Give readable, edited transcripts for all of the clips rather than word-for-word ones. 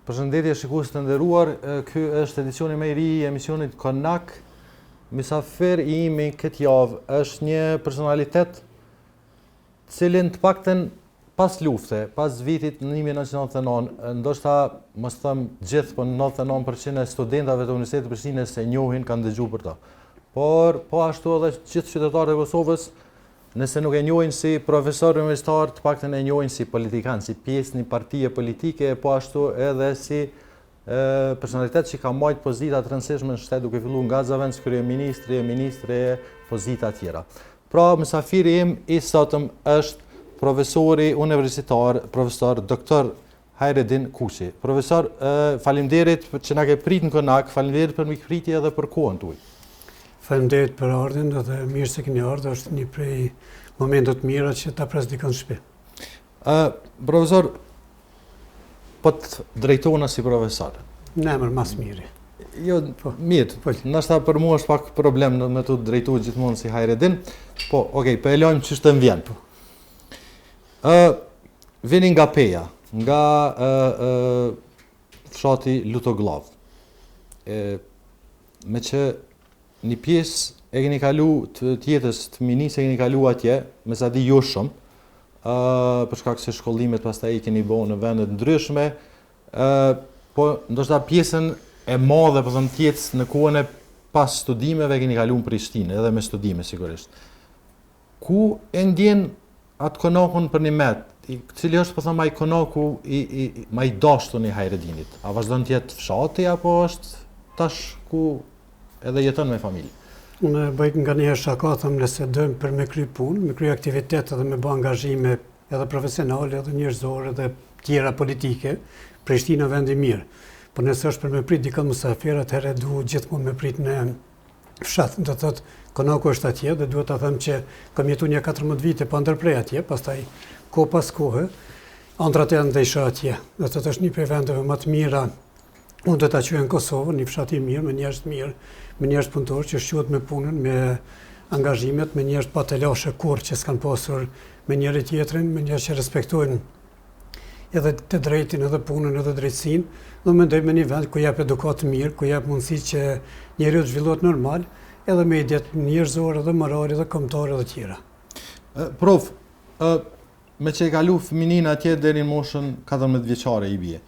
Përshëndetje shikues të nderuar, ky është edicioni më i ri i emisionit Konak. Mysafir i imi këtë javë është një personalitet cilin të paktën pas lufte, pas vitit 1999, ndoshta mos them gjithë, po 99% e studentëve të Universitetit të Prishtinës e njohin, kanë dëgjuar për ta. Por po ashtu edhe gjithë qytetarët e Kosovës, nëse nuk e njohin si profesor universitar, të paktën e njohin si politikan, si pjesë një partie politike, po ashtu edhe si personalitet që ka marrë pozita të rëndësishme në shtet, duke filluar nga zëvendës kryeministri, ministri e pozita tjera. Pra, mysafiri im i sotëm është profesori universitar, profesor doktor Hajredin Kuçi. Profesor, faleminderit që na ke prit në Konak, faleminderit për mikpritje edhe për kohën tuaj. Faleminderit për ardhin dhe mirë se keni ardhur, është një prej momenteve të mira që ta presdikon në shtëpi. Profesor, po të drejtona si profesor. Në emër mas miri. Jo, mirë, ndoshta për mua është pak problem me të drejtuar gjithmonë si Hajredin. Po, okay, po e lajm ç'është të vjen. Vini nga Peja, nga fshati Lutogllav. Me që një pjesë e keni kalu të jetës të minisë e keni kalu atje, me sa di jo shumë, për shkak se shkollimet pastaj i keni bërë në vende të ndryshme, po ndoshta pjesën e madhe po them të jetës në kohën e pas studimeve keni kalu në Prishtinë, edhe me studime sigurisht. Ku e ndjen atë konakun për një met, cili është po them ai konaku më i dashur i Hajredinit? A vazhdon të jetë fshati apo është tash ku edhe jeton me familje? Unë bëj nga një herë shaka, them nëse dëm për me kry punë, me kry aktivitet edhe me bë angazhime edhe profesionale, edhe njerëzore, edhe tjera politike, Prishtina vendi mirë. Po nëse është për me prit dikon mysafir, atëherë duhet gjithmonë me prit në fshat. Do thotë, konaku është atje dhe duhet ta them që kam jetuar një 14 vite pa ndërprej atje, pastaj kohë pas kohe, ëndrat janë ndeshë atje. Do thotë është një prej vendeve më të mira. Unë do ta quaj në Kosovë, një fshat i mirë, me njerëz të mirë, me njerëz punëtor që shquhet me punën, me angazhimet, me njerëz pa të lashë kurrë që s'kan pasur me njëri tjetrin, me njerëz që respektojnë edhe të drejtin, edhe punën, edhe drejtësinë. Do mendoj me një vend ku jep edukat të mirë, ku jep mundësi që njeriu të zhvillohet normal, edhe me ide njerëzore, edhe morale, edhe kombëtare dhe tjera. Prof, me që e kalu fëminin atje deri në moshën 14 vjeçare i bie.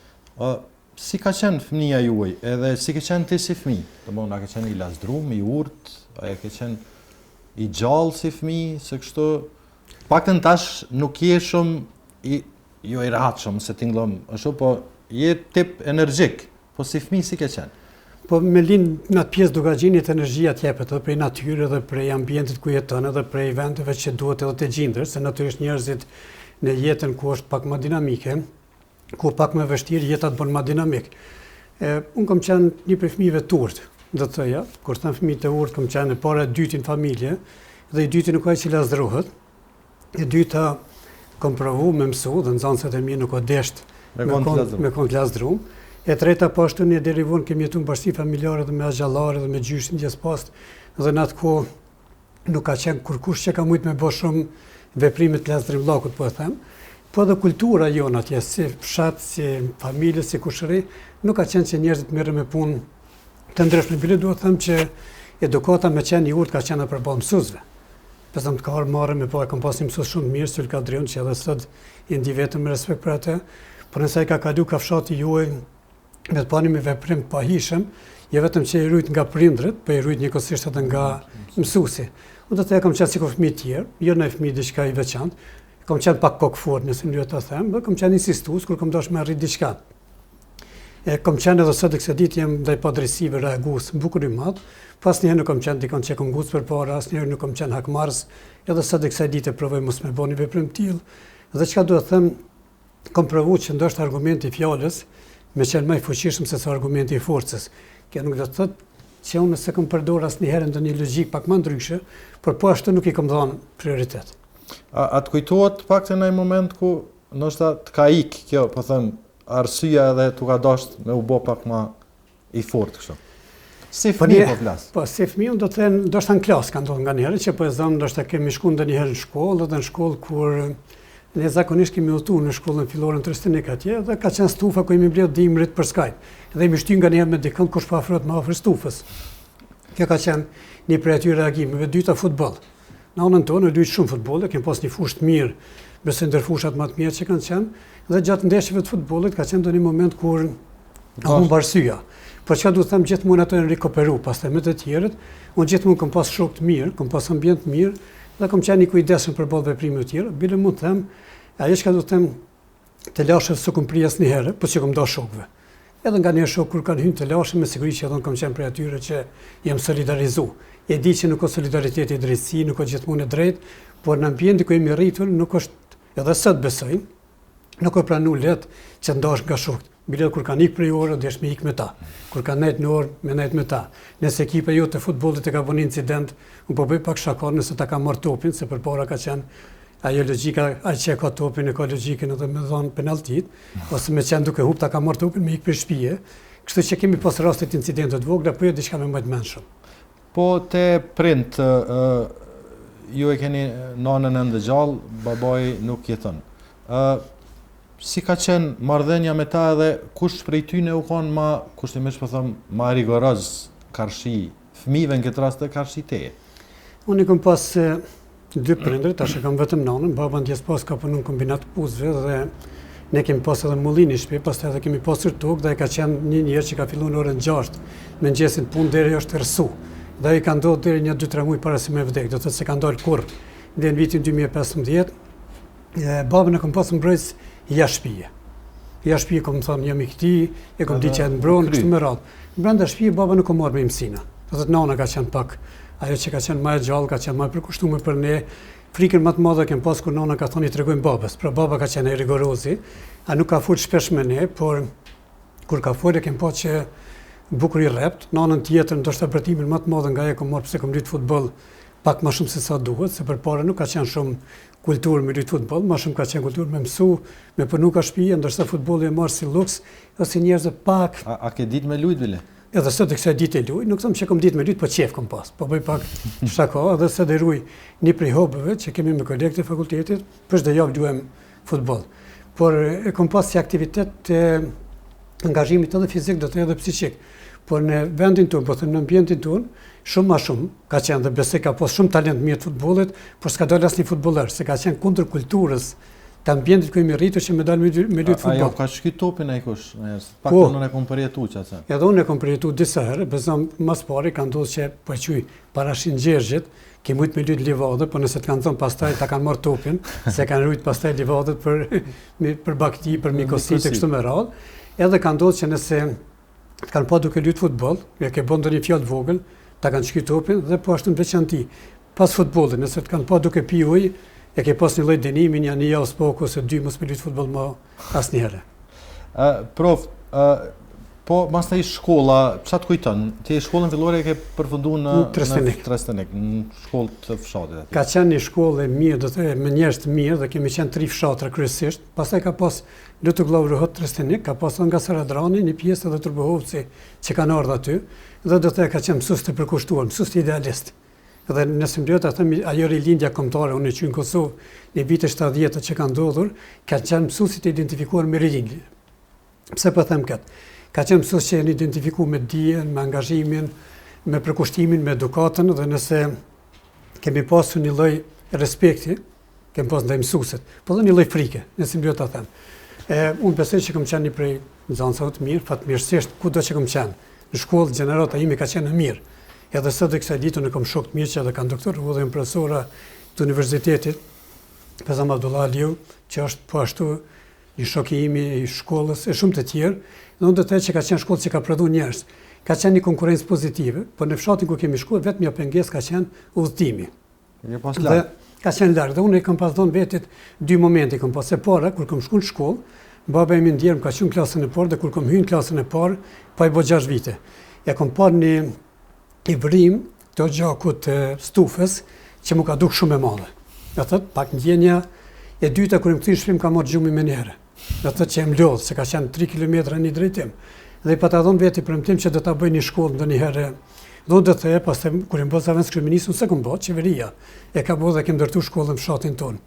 Si ka qenë fëmija juaj, edhe si ke qenë ti si fëmijë? Domthonë, a ke qenë i lasdrum, i urtë, a ke qenë i gjallë si fëmijë, se kështu paktën tash nuk je shumë jo i rahatshëm se tingëllon, ashtu po je tip energjik, po si fëmijë si ke qenë? Po me lind në atë pjesë duke gjinit energjia t'jepet edhe prej natyrë, edhe prej ambientit ku jeton, edhe prej vendeve që duhet edhe të gjindër, se natyrisht njerëzit në jetën ku është pak më dinamike, ku pak më vështirë jeta të bën më dinamik. Unë kam qenë një prej fëmijëve të urtë, do të thoja, kur them fëmijë të urtë, kam qenë para e dytin familje, dhe i dyti nuk ka që lasdrohet. E dyta kam provu me mësu, dhe nxënësit e mi nuk o desht me kon të lasdrum. E treta po ashtu një deri vonë kemi jetuar në bashkësi familjare dhe me asgjallare dhe me gjyshin gjithë post, dhe në atë kohë nuk ka qenë kurkush që ka mujt me bë shumë veprime të lasdrimllakut, po e them. Po edhe kultura jonë atje, si fshat, si familje, si kushëri, nuk ka qenë që njerëzit merren me punë të ndryshme. Bile duhet them që edukata me qenë i urtë ka qenë për ballë mësuesve. Besëm të ka marrë me po e kam pas një mësues shumë mirë, Syl Kadrion, që edhe sot i ndi vetëm me respekt për atë, por nëse ai ka kalu ka fshati juaj me të pani me veprim të pahishëm, jo vetëm që i rujt nga prindrit, po i rujt njëkohësisht edhe nga mësuesi. Unë do të kam qenë sikur fëmijë të tjerë, jo në fëmijë diçka i veçantë. Kam qenë pak kokëfort, nëse më ta them, kam qenë insistues kur kam dashur me arrit diçka. Kam qenë edhe sot kësaj ditë jam ndaj padrejësive reagues bukur i madh, pasnjëherë nuk kam qenë dikon që kam nguc përpara, asnjëherë nuk kam qenë hakmarrës, edhe sot kësaj ditë provoj mos me bëni veprim të tillë. Dhe çka do të them, kam provuar që ndoshta argumenti i fjalës më qenë më i fuqishëm se sa argumenti i forcës. Kjo nuk do të thotë që unë s'e kam përdorur asnjëherë ndonjë logjik pak më ndryshe, por po ashtu nuk i kam dhënë prioritet. A të kujtohet paktën në një moment ku ndoshta të ka ik kjo, po them, arsyeja edhe tu ka dashur me u bë pak më i fortë kështu? Si fëmijë po flas. Po, si fëmijë do të thënë, ndoshta në klasë kanë ndodhur nganjëherë që po e zëm, ndoshta kemi shkuar ndonjëherë në shkollë, edhe në shkollë kur ne zakonisht kemi udhëtuar në shkollën fillore në Trestenik atje, dhe ka qenë stufa ku jemi mbledh dimrit për skajt. Dhe jemi shtyr nganjëherë me dikënd kush po afrohet më afër stufës. Kjo ka qenë një prej atyre reagimeve. Dyta futboll. Në anën tonë luajt shumë futboll, kemi pas një fushë të mirë, besoj ndër fushat më të mira që kanë qenë, dhe gjatë ndeshjeve të futbollit ka qenë ndonjë moment kur humb arsyeja. Por çka duhet të them, gjithmonë ato janë rikoperu, pastaj me të tjerët, unë gjithmonë kam pas shok të mirë, kam pas ambient të mirë, dhe kam qenë i kujdesshëm për ballë veprime të tjera. Bile mund të them, ajo çka do të them, të lashë s'u kam pri asnjëherë, po që kam dashur shokëve. Edhe nganjëherë shok kur kanë hyrë të lashë, me siguri që edhe unë kam qenë prej atyre që jam solidarizu. E di që nuk ka solidaritet i drejtësi, nuk ka gjithmonë e drejtë, por në ambientin ku jemi rritur nuk është, edhe sot besoj, nuk e pranu lehtë që ndash nga shokët. Bile kur kanë ikë prej orë, desh me ikë me ta. Kur kanë nejtë në orë, me nejtë me ta. Nëse ekipa jote të futbollit e ka bënë incident, unë po bëj pak shakar nëse ta ka marrë topin, se përpara ka qenë ajo logjika, ai që ka topin e ka logjikën edhe me dhënë penaltit, ose me qenë duke hup ta ka marrë topin me ikë për shtëpi. Kështu që kemi pas raste të incidentet të vogla, po jo diçka me mbajt mendshëm. Po te prind, ju e keni nanën ende gjallë, babai nuk jeton. Si ka qenë marrëdhënia me ta edhe kush prej tyne u kanë ma, kushtimisht po them, ma rigoroz karshi fëmijëve në këtë rast të karshi teje? Unë kam pas dy prindër, tash e kam vetëm nanën, baba ndjes pas ka punu në kombinat puzve dhe ne kemi pas edhe mullin i shtëpi, pastaj edhe kemi pasur tokë dhe ka qenë një njerëz që ka filluar në orën 6 mëngjesin punë deri është rsu. Dhe ai ka ndodhur deri një 2-3 muaj para se me vdek, do të thotë se ka ndalë kurrë. Dhe në vitin 2015, babën e kam pas mbrojtës jashtë shtëpie. Jashtë shtëpie kam thënë jam i këtij, e kam ditë që në mbron kështu me radhë. Brenda shtëpie baba nuk ka marrë me mësina. Do thotë nana ka qenë pak ajo që ka qenë më e gjallë, ka qenë më e përkushtuar për ne. Frikën më të madhe kem pas kur nana ka thonë i tregojmë babës. Pra baba ka qenë rigorozi, a nuk ka fol shpesh me ne, por kur ka folë kem pa që bukur i rrept. Nanën tjetër ndoshta bërtimin më të madh nga ajo kam marrë pse kam luajt futboll pak më shumë se sa duhet, se përpara nuk ka qenë shumë kulturë me luajt futboll, më shumë ka qenë kulturë me mësu, me punu ka shtëpi, ndërsa futbolli e marr si luks, ose njerëz pak. A ke ditë me luajt bile? Edhe sot e kësaj ditë luaj, nuk them që kam ditë me luajt, po qef kam pas. Po bëj pak shaka, edhe se deroj një prej hobëve që kemi me kolegët e fakultetit, për çdo javë luajm futboll. Por e kam pas si aktivitet të angazhimit edhe fizik, do të edhe psiqik. Por në vendin tonë, po them në ambientin tonë, shumë ma shumë ka qenë dhe besoj ka pas shumë talent mirë të futbollit, por s'ka dalë asnjë futbollar, se ka qenë kundër kulturës të ambientit ku jemi rritur që me dalë me luajt futboll. Ajo ka shky topin ai kush, pak unë e kam përjetuar çaça. Edhe unë e kam përjetuar disa herë, besoj mas pari ka ndodhur që po quj parashin Gjergjit, ke mujt me luajt livadë, po nëse të kanë thënë pastaj ta kanë marrë topin, se kanë rujt pastaj livadët për bakti, për mikosit e kështu me radhë. Edhe ka ndodhur që nëse kanë pa duke luajt futboll, ja ke bën ndonjë fjalë vogël, ta kanë shky topin dhe po ashtu në veçanti. Pas futbollit, nëse të kanë pa duke pi ujë, e ke pas një lloj dënimi, një javë s'poko ose 2 mos me luajt futboll më asnjëherë. Prof, po mastaj shkolla, çfarë të kujton? Ti shkollën fillore e ke përfunduar në Trestenik, në shkollë të fshatit aty. Ka qenë një shkollë e mirë, do të thënë me njerëz të mirë dhe kemi qenë 3 fshatra kryesisht. Pastaj ka pas Lutugllav Rohot Trestenik, ka pas nga Saradrani, një pjesë edhe Turbohovci që kanë ardhur aty, dhe do të thënë ka qenë mësues të përkushtuar, mësues idealist. Dhe nëse më duhet ta them, ajo rilindja kombëtare unë që në Kosovë në vitet 70 që kanë ndodhur, ka qenë mësuesit e identifikuar me rilindje. Pse po them këtë? Ka qenë mësues që janë identifikuar me dijen, me angazhimin, me përkushtimin, me edukatën, dhe nëse kemi pasur një lloj respekti, kemi pas ndaj mësuesit, po dhe një lloj frike, nëse më duhet ta them. Unë besoj që kam qenë një prej nxënësave të mirë, fatmirësisht kudo që kam qenë. Në shkollë gjenerata ime ka qenë e mirë. Edhe sot e kësaj ditë unë kam shok të mirë që edhe kanë doktorë dhe janë profesora të universitetit, Pezam Abdullah Aliu, që është po ashtu një shok i imi i shkollës e shumë të tjerë, dhe unë do të thënë që ka qenë shkollë që ka prodhuar njerëz. Ka qenë një konkurrencë pozitive, por në fshatin ku kemi shkuar vetëm një pengesë ka qenë udhëtimi. Dhe ka qenë larg. Dhe unë kam pas dhënë vetit 2 momente, kam pas e para kur kam shkuar në shkollë, baba im ndjer më ka qenë klasën e parë dhe kur kam hyrë në klasën e parë, pa i bë 6 vite. Ja kam parë një i vrim të gjakut të stufës që më ka duk shumë e madhe. Dhe thët, pak ndjenja e dyta kur më kthej në shtëpi ka marrë gjumi me njëherë. Dhe thët që e më lodhë, se ka qenë 3 kilometra një drejtim. Dhe pa ta dhënë veti premtim që do ta bëj një shkollë ndonjëherë. Do të thë pastaj kur i bëza avans kryeministun se kum bë qeveria. E ka bëu dhe ke ndërtu shkollën në fshatin ton.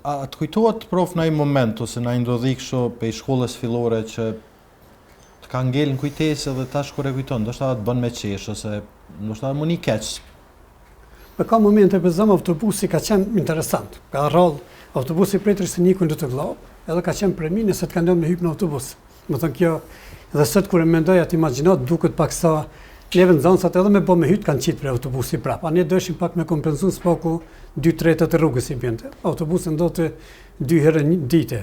A të kujtohet prof në ai moment ose na ndodhi kështu pe shkollës fillore që të ka ngel në kujtesë dhe tash kur e kujton, ndoshta të bën me qesh ose ndoshta më një keq. Me ka momente për zëmë autobusi ka qenë interesant. Ka rrallë autobusi prej Trishtinikun në të vllau, edhe ka qenë për mi nëse të kanë lënë me hyp në autobus. Më thënë kjo, edhe sot kur e mendoj atë imagjinat duket pak sa neve nxënësat edhe me bë me hyt kanë qitë për autobusi prap. A ne dëshim pak me kompenzu s'paku 2/3 të rrugës i bjente. Autobusi ndote 2 herë në ditë.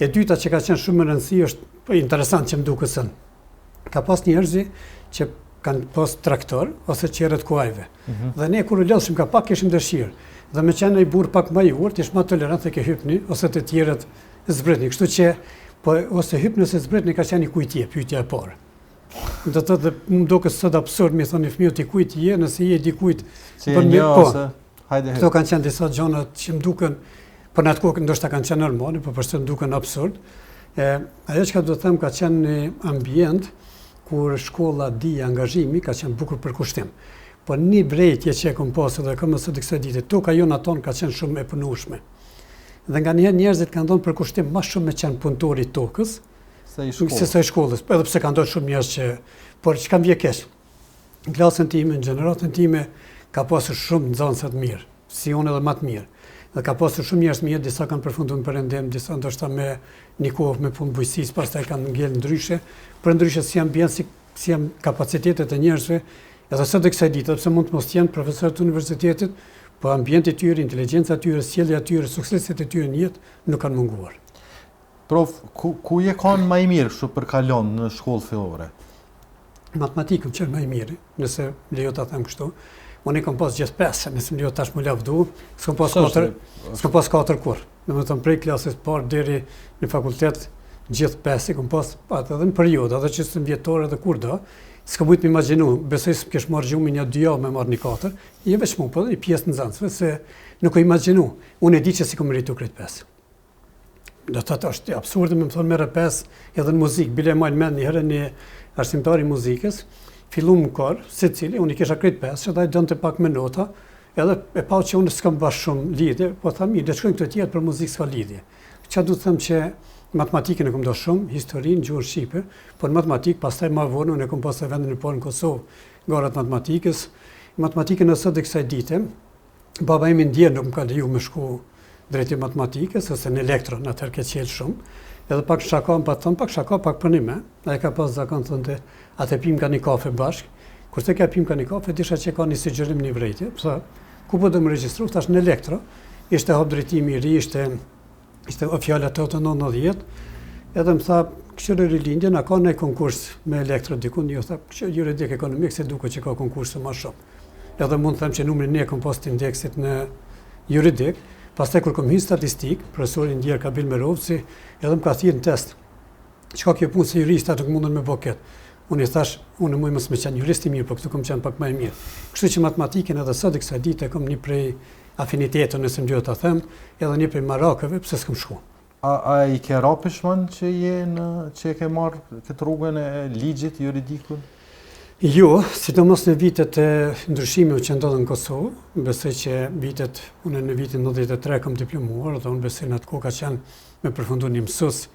E dyta që ka qenë shumë e rëndësi është interesant që më duket sën. Ka pas njerëzi që kanë pas traktor ose qerët kuajve. Dhe ne kur u lodhshim ka pak kishim dëshirë. Dhe me qenë ai burr pak më i urt, ish më tolerant se ke hypni ose të tjerët zbritni. Kështu që po ose hypni ose zbritni ka qenë kujtje, pyetja e parë. Do të thotë më duket sot absurd mi thoni fëmijët i kujt je, nëse je dikujt për një ose hajde. Këto kanë qenë disa gjëra që më duken për në atë kohë ndoshta kanë qenë normale, por për sot më duken absurd. Ajo që do të them ka qenë një ambient kur shkolla di angazhimi ka qenë bukur për kushtim. Po një brejtje që e kom pasur dhe kam së kësaj dite, toka jona ton ka qenë shumë e punueshme. Dhe nganjëherë njerëzit kanë dhënë për kushtim më shumë me qenë punëtori i tokës se sa i shkollës. Edhe pse kanë dhënë shumë njerëz që, por që kam vje keq. Në klasën time, në gjeneratën time, ka pasur shumë nxënësa të mirë, si unë edhe më të mirë. Dhe ka pasur shumë njerëz mirë, disa kanë përfunduar në perëndim, disa ndoshta me një kohë me punë bujqësisë, pastaj kanë ngel ndryshe, por ndryshe si ambient, si janë kapacitetet e njerëzve, edhe sot e kësaj dite, pse mund të mos jenë profesorë të universitetit, po ambienti i tyre, inteligjenca e tyre, sjellja e tyre, sukseset e tyre në jetë nuk kanë munguar. Prof, ku je kanë më i mirë kështu për kalon në shkollë fillore? Matematikën qenë më i mirë, nëse lejo ta them kështu. Unë kam pas gjithë 5, nëse më lejo tash më lavdu, s'kam pas 4 kur. Domethënë prej klasës parë deri në fakultet gjithë 5 kam pas atë edhe në periudhë, edhe që së vjetore dhe kur do. S'ka mujt më imagjinu, besoj se kesh marrë gjumin një 2 javë me marrë një 4, je veç mu, po dhe një pjesë në nxënësve, se nuk o imagjinu. Unë e di që si kom meritu krejt 5. Do të thotë është absurde me më thonë merë 5 edhe në muzikë, bile e majnë mend një herë një arsimtari muzikës, fillu më korë, se cili, unë i kisha krejt 5, që da i dënë të pak me nota, edhe e pau që unë s'kam bashkë shumë lidhje, po tha mirë, dhe shkojnë këtë tjetë për muzikë s'ka lidhje. Që du të thëmë që matematikën e kom do shumë, historinë, gjuhën shqipe, por në matematikë, pastaj ma vonë, unë e kom pastaj vendin e parë në Kosovë, garat matematikës. Matematikën e sot e kësaj dite, baba imi ndjerë nuk më ka leju me shku drejti matematikës, ose në elektro, në atër ke qelë shumë, edhe pak shaka, më pa thëmë, pak shaka, pak përnime, a e ka pas zakon thënde, atë pim ka një kafe bashkë, kurse ka pim ka një kafe, disha që ka një sugjerim një vrejtje, pësa, ku po dhe më registru, tash në elektro, ishte hap drejtimi i ri, ishte fjalla 890, edhe më tha, këshyre rilindje, na ka një konkurs me elektro dikun, jo tha, këshyre juridik ekonomik, se duke që ka konkurse ma shumë. Edhe mund të them që numrin një kom pas të indeksit në juridik, pastaj kur kom hinë statistik, profesorin ndjerë ka bil me rovësi, edhe më ka thirë në test. Qka kjo punë se jurista nuk mundën me boket? Unë i thash, unë muj mësë me qenë juristi mirë, po këtu kom qenë pak më e mirë. Kështu që matematikën edhe sot e kësaj dite kom një prej afinitetën, nëse më duhet ta them, edhe një prej marakëve, pse s'kam shku. A i ke rapishman që e ke marrë këtë rrugën e ligjit juridikun? Jo, sidomos në vitet e ndryshimeve që ndodhen në Kosovë, besoj që unë në vitin 93 kam diplomuar, dhe unë besoj në atë kohë ka qenë me përfundu një mësus,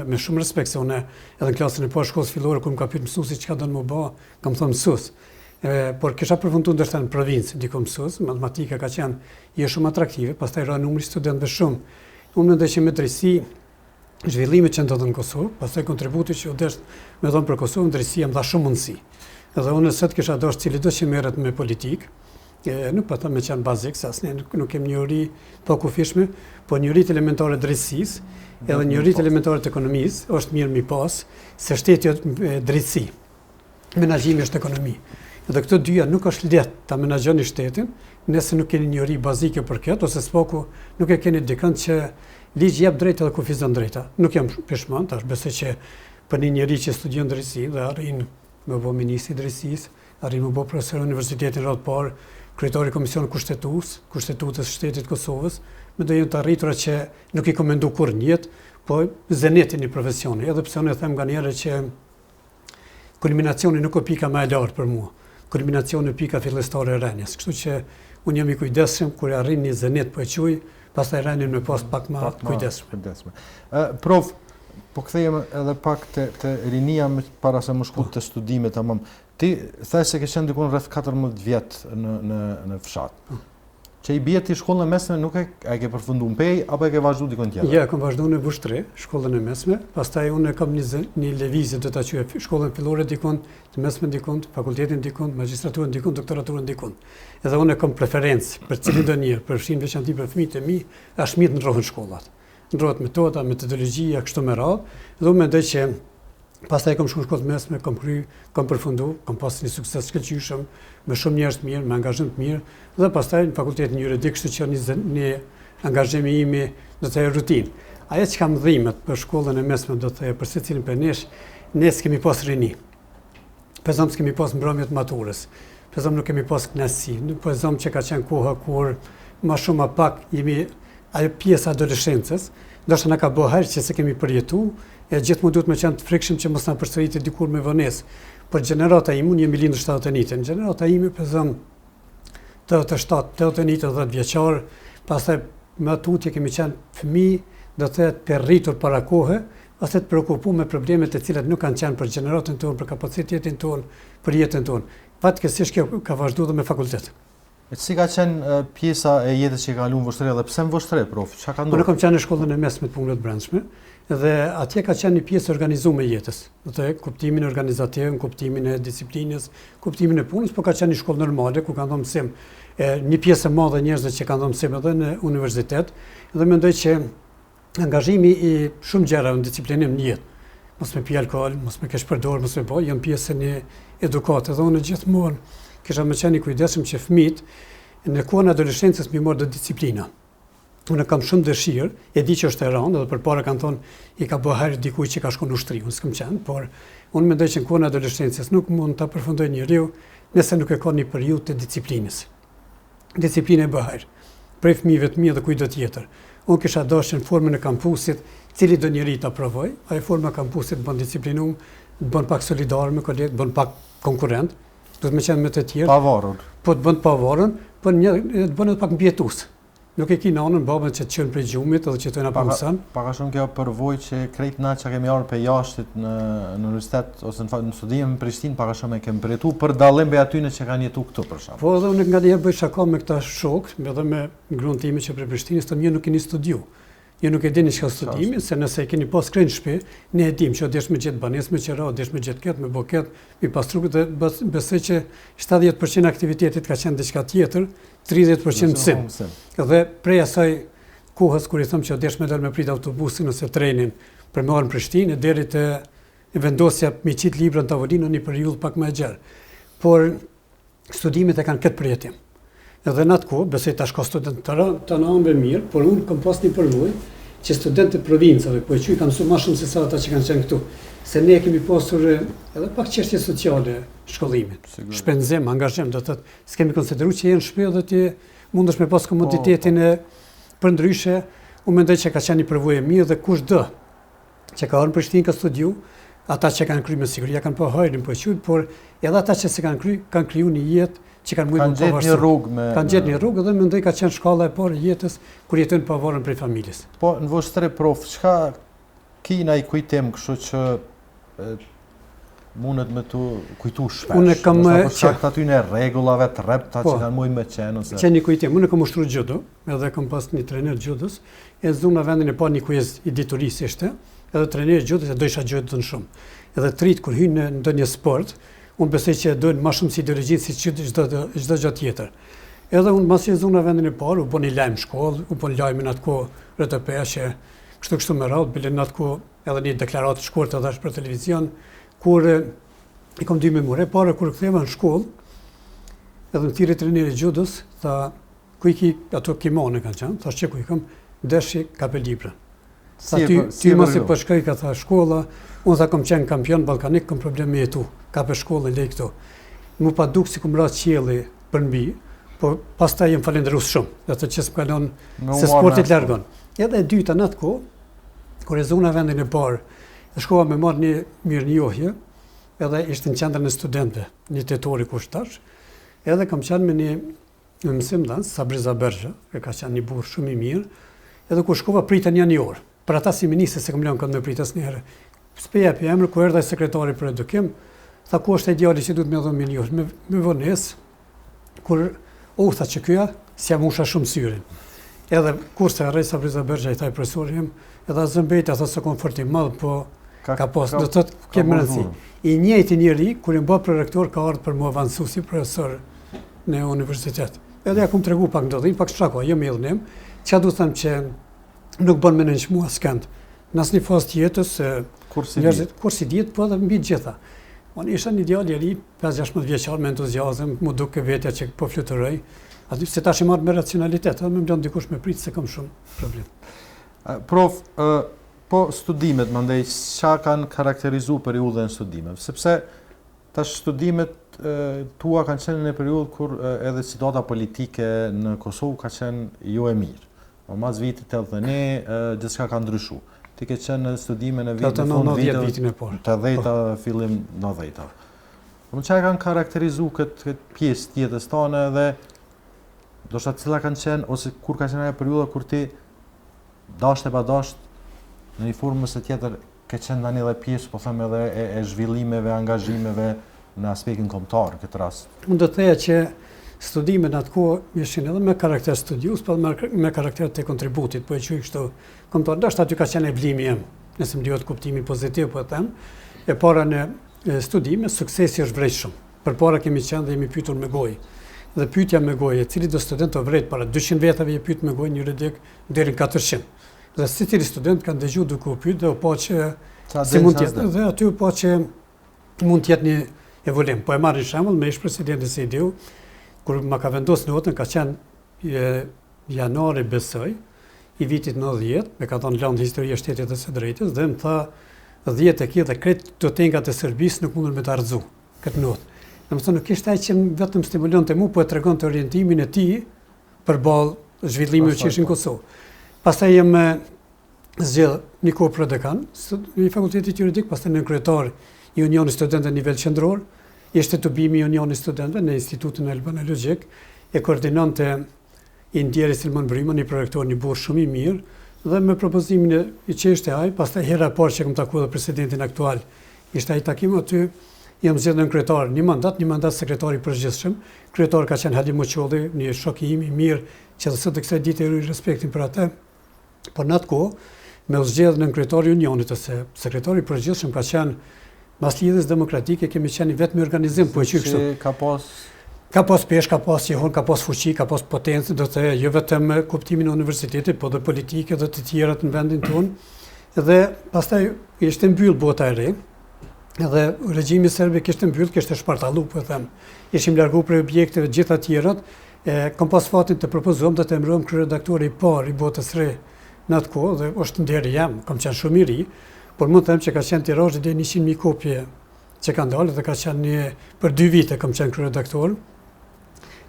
me shumë respekt, se unë edhe në klasën e parë shkollës fillore, kur më ka pyet mësuesi çka do të më bë, kam thënë mësues. Por kisha përfunduar ndoshta në provincë, diku mësues, matematika ka qenë shumë atraktive, pastaj ra numri studentëve shumë. Unë mendoj që me drejtësi zhvillimet që ndodhen në Kosovë, pastaj kontributi që u desh me dhënë për Kosovën, drejtësia më dha shumë mundësi. Edhe unë sot kisha dashur cili do që merret me politik, nuk po them me qenë bazik, se asnjë nuk kem njëri pa kufishme, po njërit elementare drejtësisë, edhe njërit elementare të ekonomisë, është mirë mi pas, se shteti është drejtësi, menaxhimi është ekonomi. Edhe këto dyja nuk është lehtë ta menaxhoni shtetin, nëse nuk keni njëri bazike për këtë, ose s'paku nuk e keni dikënd që ligji jep drejtë edhe kufizon drejta. Nuk jam peshman, tash besoj që për një njeri që studion drejtësi dhe arrin me bë ministri i drejtësisë, arrin me bë profesor në universitetin radh parë, kryetari i komisionit kushtetutës shtetit Kosovës, me do jenë të arritura që nuk i komendu kur njët, po zenetin i profesioni. Edhe pse unë e them nganjëherë që kulminacioni nuk o pika më e lartë për mua. Kulminacioni pika fillestare e rënies. Kështu që unë jam i kujdesshëm kur arrin një zënit po e quj, pastaj rënien më pas pak më kujdesshëm. Prof, po kthehem edhe pak te rinia para se më shkut te studimet tamam. Ti thash se ke qenë diku rreth 14 vjet në fshat. Që i bie ti shkollën e mesme nuk e ke përfunduar në Pej apo e ke vazhduar dikon tjetër? Ja, kam vazhduar në Vushtre, shkollën e mesme, pastaj unë kam një lëvizje do ta quaj shkollën fillore dikon, të mesme dikon, fakultetin dikon, magjistraturën dikon, doktoraturën dikon. Edhe unë kam preferencë për cilin do njëherë, për fshin veçanti për fëmijët e mi, as mirë ndrohen shkollat. Ndrohet metoda, metodologjia kështu me radhë, dhe unë mendoj që pastaj kam shkuar shkollë mesme, kam përfunduar, kam pasur një sukses shkëlqyeshëm, me shumë njerëz të mirë, me angazhim të mirë, dhe pastaj në fakultetin juridik, kështu që një angazhimi imi do të thëjë rutinë. Ajo që kam dhimbet për shkollën e mesme do të thëjë për secilin për nesh, ne s'kemi pas rini. Pezom s'kemi pas mbrëmjet maturës, pezom nuk kemi pas kënaqësi, pezom që ka qenë koha kur më shumë a pak jemi ajo pjesë adoleshencës, ndoshta na ka bërë herë që se kemi përjetuar, e gjithmonë duhet me qenë të frikshëm që mos na përsëritet dikur me vonesë. Por gjenerata ime, unë jemi lindur 71-te, në gjenerata ime pezëm 87, 81, 10 vjeçar, pastaj me tutje kemi qenë fëmijë, do të thotë të rritur para kohe, pastaj të preokupuar me problemet e cilat nuk kanë qenë për gjeneratën tonë, për kapacitetin tonë, për jetën tonë. Fatkeqësisht kjo ka vazhduar me fakultet. Si ka qenë pjesa e jetës që ka kaluar në Vushtre dhe pse në Vushtre, prof? Çka ka ndodhur? Unë kam qenë në shkollën e mesme të punëve të brendshme dhe atje ka qenë një pjesë organizuar e jetës. Do të thotë kuptimin organizativ, kuptimin e disiplinës, kuptimin e punës, por ka qenë një shkollë normale ku kanë dhënë mësim një pjesë e madhe njerëzve që kanë dhënë mësim edhe në universitet dhe mendoj që angazhimi i shumë gjërave në disiplinim në jetë. Mos me pi alkool, mos me kesh përdor, mos me bëj, janë pjesë e një edukate dhe unë gjithmonë kisha më qenë i kujdesshëm që fëmijët në kohën e adoleshencës më morë disiplina. Unë kam shumë dëshirë, e di që është e rëndë, edhe përpara kanë thonë i ka bërë herë dikujt që ka shkuar në ushtri, unë s'kam qenë, por unë mendoj që në kohën e adoleshencës nuk mund ta përfundoj njeriu nëse nuk e ka një periudhë të disiplinës. Disiplina e bëhet prej fëmijëve të mi dhe kujt do tjetër. Unë kisha dashur në formën e kampusit, cili do njeri ta provoj, ajo forma e kampusit bën disiplinum, bën pak solidar me kolegë, bën pak konkurrent, do të më qenë me të tjerë. Pavarur. Po të bën të pavarur, po të bën edhe pak mbijetues. Nuk e ki nanën babën që të qënë prej gjumit edhe që të na përmësën. Paka shumë kjo përvoj që krejt na që kemi arë për jashtit në universitet ose në studimin në Prishtinë, paka shumë e kemi përjetu për dallim për atyne që kanë jetu këtu për shumë. Po edhe unë nga njerë bëj shaka me këta shok, edhe me gruan time që prej Prishtinës, të mje nuk keni studiu. Ju nuk e dini çka studimi, se nëse keni pas krejt në shtëpi, ne e dim që desh me gjetë banesë, me qera, desh me gjetë këtë, me boket, me pastrukët dhe besoj që 70% aktivitetit ka qenë diçka tjetër, 30% mësim. Dhe prej asaj kohës kur i them që desh me dal me prit autobusin ose trenin për me marrë në Prishtinë deri te vendosja me qit libra në tavolinë në një periudhë pak më e gjerë. Por studimet e kanë këtë përjetim. Edhe në atë kohë, besoj tash ka student të në ambe mirë, por unë kam pas një përvojë që studentët e provincave, po e quaj kanë mësuar më shumë se sa ata që kanë qenë këtu. Se ne kemi pasur edhe pak çështje sociale shkollimit. Shpenzim, angazhim, do të thotë, s'kemi konsideruar që janë shtëpi dhe ti mundesh me pas komoditetin e përndryshe. Unë mendoj që ka qenë një përvojë e mirë dhe kushdo që ka ardhur në Prishtinë ka studiu, ata që kanë kryer me siguri ja kanë pa hajrin po e quaj, por edhe ata që s'e kanë krijuar një jetë që kanë mujtë kanë gjetë një rrugë me kanë gjetë një rrugë dhe mendoj ka qenë shkalla e parë e jetës kur jetojnë pavarur prej familjes. Po në Vushtre, prof, çka kina i kujtim kështu që mundet me tu kujtu shpesh. Unë kam çka aty në rregullave të rrepta që kanë mujtë me qenë ose. Qenë i kujtim, unë kam ushtruar judo, edhe kam pas një trajner judos, e zona vendin e pa një kujez i diturisë ishte, edhe trajneri judos e do isha judon shumë. Edhe trit kur hyn në ndonjë sport, unë besoj që dojnë ma shumë si ideologjitë si çdo gjë tjetër. Edhe unë masi e zona vendin e parë, u bën një lajm shkollë, u bën lajmin atë kohë RTP-ja që kështu me radhë, bile në atë kohë edhe një deklaratë shkurtër dash për televizion, kur i kam 2 memore, para kur ktheva në shkollë, edhe më thiri trajneri judos, tha ku i ki ato kimone kanë qenë, thash që ku i kam, deshi kape libra. Ty mos i përshkoj ka tha shkolla, unë tha kam qenë kampion ballkanik, kam probleme me jetu, ka për shkollën lej këtu. Mu pa duk si kum ra qielli për mbi, por pastaj jam falendërues shumë, atë që s'm kalon se sporti largon. Edhe e dyta në atë kohë, kur e zona vendin e parë, shkova me marrë një mirënjohje, edhe ishte në qendrën e studentëve, një tetori kushtash, edhe kam qenë me një mësimdhënës, Sabriza Bergja, e ka qenë një burr shumë i mirë, edhe kur shkova pritën një orë. Për ata si ministre se kam lënë kënd me prit asnjëherë. S'pe jepi emër ku erdha sekretari për edukim, tha ku është ideali që duhet më dhon milion, me vonesë, kur tha që kyja s'ja musha shumë syrin. Edhe kurse arrej Sabriza Bergja i thaj profesorim, edhe zëmbejta tha se konfortim madh, po ka pas, do të thotë kemë rëndësi. I njëjti njeri, kur i mba prorektor, ka ardhur për më avancu si profesor në universitet. Edhe ja kum tregu pak ndodhin, pak shtrako, jo me dhënim, çka do të them që nuk bën me nënçmua skënd. Në asnjë fazë të jetës, kursi diet, po edhe mbi gjitha. Unë isha një djalë i ri, 5-16 vjeçar me entuziazëm, mu duke vetja që po fluturoj. Aty se tash i marr me racionalitet, edhe më mblon dikush me prit se kam shumë problem. Prof, po studimet, mandej, çka kanë karakterizuar periudhën e studimeve? Sepse tash studimet tua kanë qenë në periudhë kur edhe situata politike në Kosovë ka qenë jo e mirë. Mas vitit 81, gjithçka ka ndryshuar. Ti ke qenë në studime në vitin e parë. 80-ta, fillim 90-ta. Çka kanë karakterizuar këtë pjesë të jetës tone dhe ndoshta cila kanë qenë ose kur ka qenë ajo periudha kur ti dasht e pa dasht në një formë ose tjetër ke qenë tani edhe pjesë, po them edhe e zhvillimeve, angazhimeve në aspektin kombëtar në këtë rast. Unë do të theja që studimet në atë kohë ishin edhe me karakter studius, po me karakter të kontributit, po e quaj kështu kombëtar. Dashur aty ka qenë e vlimi jam, nëse më duhet kuptimin pozitiv, po e them. E para në studime, suksesi është vërejtshëm. Përpara kemi qenë dhe jemi pyetur me gojë. Dhe pyetja me gojë, cili do student të vret para 200 vetave je pyet me gojë një juridik deri në 400. Dhe secili student kanë dëgjuar duke u pyet dhe u pa që si mund të jetë. Dhe aty u pa që mund të jetë një evolim. Po e marrin shembull me ish presidenti se ideu, kur ma ka vendosur notën, ka qenë janari besoj, i vitit 90, me ka thënë lëndë historia shtetit dhe së drejtës, dhe më tha 10 e kjo dhe kretë të tengat e Serbisë nuk mundën me të arzu këtë notë. Dhe më thënë nuk ishte ai që vetëm stimulon të mu, po e tregon të orientimin e ti për balë zhvillimi që ishin në Kosovë. Pastaj jem zgjedh një kohë prodekan, në fakultetit juridik, pastaj nenkryetarit i Unionit Studentëve nivel qendror, ishte të bimi i Unionit Studentëve në Institutin Albanologjik, e koordinonte i ndjeri Silman Bryma, një prorektor, një burr shumë i mirë, dhe me propozimin i që ishte ai, pastaj hera e parë që kam takuar dhe presidentin aktual, ishte ai takim aty, jam zgjedhur nenkryetar një mandat sekretari i përgjithshëm. Kryetar ka qenë Halim Moçolli, një shok i im i mirë, që sot të kësaj dite ruaj respektin për atë. Por në atë kohë, me u zgjedh nenkryetari i Unionit ose sekretari i përgjithshëm ka qenë mas lidhjes demokratike, kemi qenë vetëm organizim, po e qysh kështu. Ka pas pesh, ka pas jehon, ka pas fuqi, ka pas potencë, do të jo vetëm kuptimin e universitetit, po dhe politike dhe të tjerat në vendin tonë. Dhe pastaj ishte mbyll bota e re, edhe regjimi serbik ishte mbyll, kishte shpartallu, po e them. Ishim largu prej objekteve gjitha tjerat, kam pas fatin të propozuam dhe të emërojmë kryeredaktori i parë i botës re në atë kohë, dhe është nderi jam, kam qenë shumë i ri, por mund të them që ka qenë tirazhi deri 100.000 kopje që kanë dalë dhe ka qenë për 2 vite kam qenë kryeredaktor.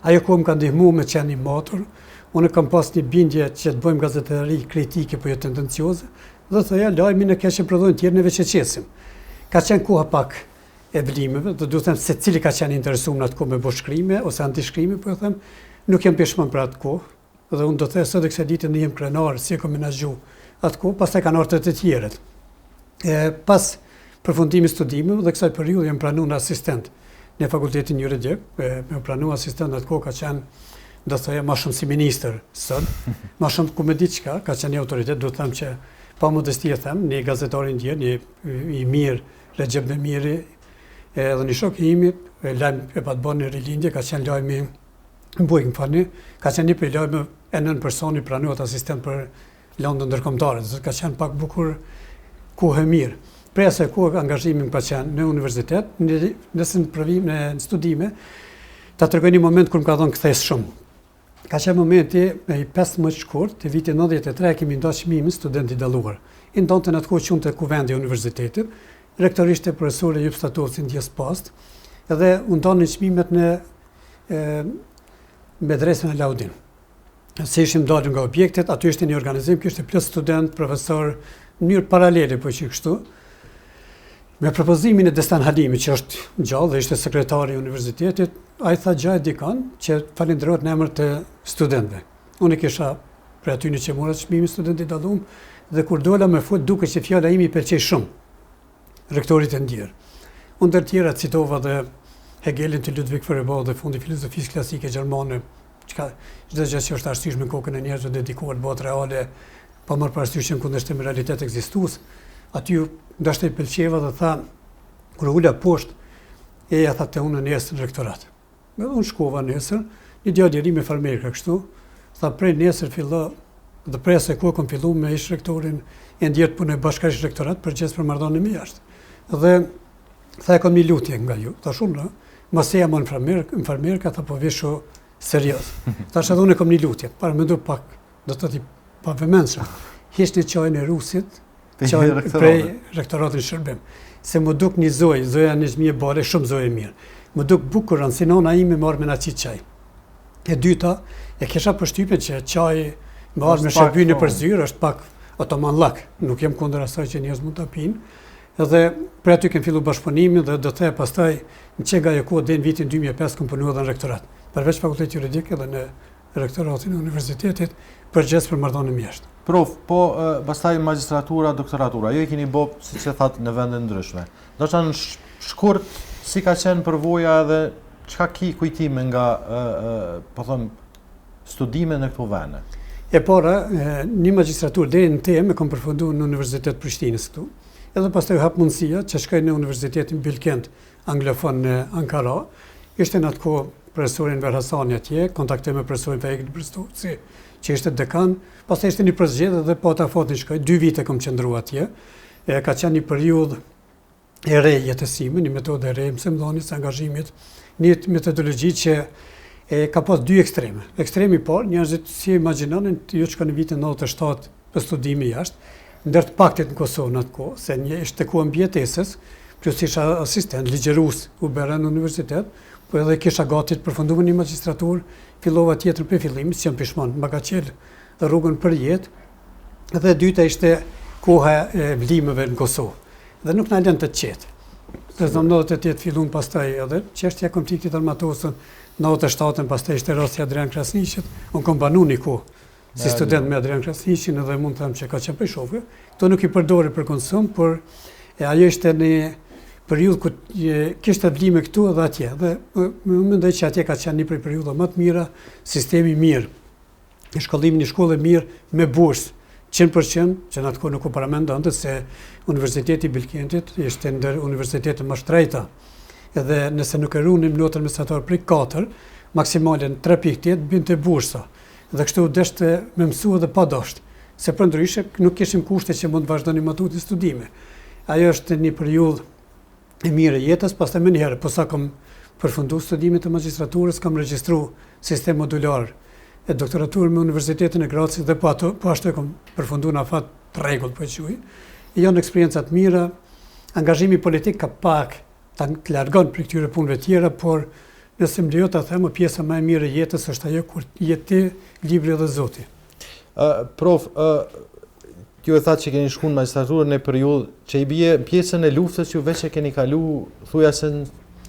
Ajo kohë më ka ndihmuar me qenë i matur. Unë kam pas një bindje që të bëjmë gazetari kritike po jo tendencioze, dhe thoya lajmin e keq që prodhojnë tjerë neve që qesim. Ka qenë koha pak e vlimeve, do të them se cili ka qenë interesuar në atë kohë me boshkrime ose antishkrime, po e them, nuk jam peshman për atë kohë. Dhe unë do të them sot kësaj dite në jem krenar si e kam menaxhu atë kohë, pastaj kanë ardhur të tjerët. Pas përfundimit studimeve dhe kësaj periudhe jam pranuar në asistent në fakultetin juridik, me pranuar asistent atë kohë ka qenë, do të thoya, më shumë si ministër sot, më shumë ku me diçka, ka qenë një autoritet, do të them që pa modesti e them, një gazetar i ndjer, një i mirë, Rrefimi, edhe një shok i imi, lajm e pa të bën në rilindje, ka qenë lajmi Bujk, më falni, ka qenë një prej lajme e 9 personi pranuar asistent për lëndë ndërkombëtare, ka qenë pak bukur kohë e mirë. Prej asaj kohë angazhimin ka qenë në universitet, nëse në provim në studime, ta tregoj një moment kur më ka dhënë kthes shumë. Ka qenë momenti me i 15 shkurt, të vitit 93 kemi ndarë çmimin student i dalluar. I ndonte në atë kohë shumte kuvendi i universitetit, rektori ishte profesori Jyp Statovci ndjes post, edhe u ndonin çmimet në medresën e Laudin. Se ishim dalur nga objektet, aty ishte një organizim, kishte plot student, profesor, në mënyrë paralele, po që kështu. Me propozimin e Destan Halimit, që është gjallë dhe ishte sekretari i universitetit, ai tha gjaj dikan që falenderohet në emër të studentëve. Unë kisha për aty që mora çmimin studentit dallum dhe kur dola me fut duke që fjala ime i pëlqej shumë rektorit e ndjer. Unë ndër tjera citova dhe Hegelin të Ludwig Feuerbach dhe fundi filozofisë klasike gjermane, çdo gjë që është arsyeshme në kokën e njerëzve dedikohet botë reale, pa marrë parasysh që kundërshtim me realitet ekzistues. Aty ndoshta i pëlqeva dhe tha, kur ula poshtë, ja tha te unë nesër në rektorat. Unë shkova nesër, një djalë i ri me farmerka kështu, tha prej nesër fillo, dhe prej asaj kohe kam filluar me ish rektorin e ndjerë punoj bashkërisht rektorat për gjithë për marrëdhënien me jashtë. Dhe tha e kam një lutje nga ju, thash unë, mos e jam në farmerka, tha po vishu serioz. Thash edhe unë kam një lutje, para mendoj pak, do të thotë pa vëmendshëm. Hiqni çajin e rusit, prej rektoratit shërbim. Se më duk një zoja një zhmije bare, shumë zoje mirë. Më duk bukurën, si nona ime marrë me na qitë qaj. E dyta, e kisha përshtypjen që qaj marrë me shërbyne për zyrë, është pak otoman lak. Nuk jem kundër asaj që njerëz mund ta pinë. Edhe për aty kem fillu bashkëpunimin dhe do të the pastaj në çega e kohë deri në vitin 2005 kam punuar edhe në rektorat. Përveç fakultetit juridik edhe në rektoratin e universitetit për gjithë për marrëdhënie mjesht. Prof, po pastaj magjistratura, doktoratura, ju e keni bë, siç e thatë, në vende ndryshme. Do të në shkurt, si ka qenë përvoja dhe çka ki kujtime nga po them studime në këto vende? E para, një magjistraturë deri në temë kam përfunduar në Universitetin e Prishtinës këtu. Edhe pastaj hap mundësia që shkoj në Universitetin Bilkent anglofon në Ankara. Ishte në atë kohë profesorin Verhasani atje, kontaktoj me profesorin Hajrdein Kuçi, që ishte dekan, pastaj ishte një përzgjedhje dhe po ta fatin shkoj, 2 vite kam qëndruar atje. Ka qenë një periudhë e re jetësimi, një metodë e re mësimdhënies, angazhimit, një metodologji që ka pas 2 ekstreme. Ekstremi i parë, njerëzit si imagjinonin, ju shkon në vitin 97 për studime jashtë, ndër të paktit në Kosovë në atë kohë, se ishte kohë mbijetesës, plus isha asistent, ligjërues u bëra në universitet, po edhe kisha gati të përfundova një magjistraturë, fillova tjetër për fillimit, si jam pishman, ma ka qelë rrugën për jetë, dhe dyta ishte koha e vlimeve në Kosovë, dhe nuk na lënë të qetë. Dhe në 98 fillun pastaj edhe çështja e konfliktit armatosën, në 97 pastaj ishte rasti Hajrdein Kuçi, unë kam banu një kohë si student me Hajrdein Kuçi edhe mund të them që ka qenë për shofë. Kto nuk i përdori për konsum, por ajo ishte një periudhë ku kishte vlime këtu edhe atje. Dhe më mendoj që atje ka qenë një prej periudha më të mira, sistemi mirë, shkollimi një shkollë mirë me bursë 100%, që në atë kohë nuk u paramendonte se Universiteti i Bilkentit ishte ndër universitetet më shtrejta. Edhe nëse nuk e runim notën mesatar prej 4, maksimale në 3.8 binte bursa. Dhe kështu deshte me mësua dhe pa dosht, se për ndryshe nuk kishim kushte që mund të vazhdoni më tutje studime. Ajo është një periudhë e mirë e jetës, pastaj më njëherë, po sa kam përfunduar studimet e magjistraturës, kam regjistruar sistem modular e doktoraturë me Universitetin e Grazit dhe po ashtu e kam përfunduar në afat të rregull, po e quaj. Janë eksperienca të mira, angazhimi politik ka pak të largon për këtyre punëve tjera, por nëse më lejo ta them, pjesa më e mirë e jetës është ajo kur jeti libri dhe Zoti. Prof, ju e thatë që keni shkuar në magjistraturë në periudhë që i bie pjesën e luftës ju veç e keni kalu, thujase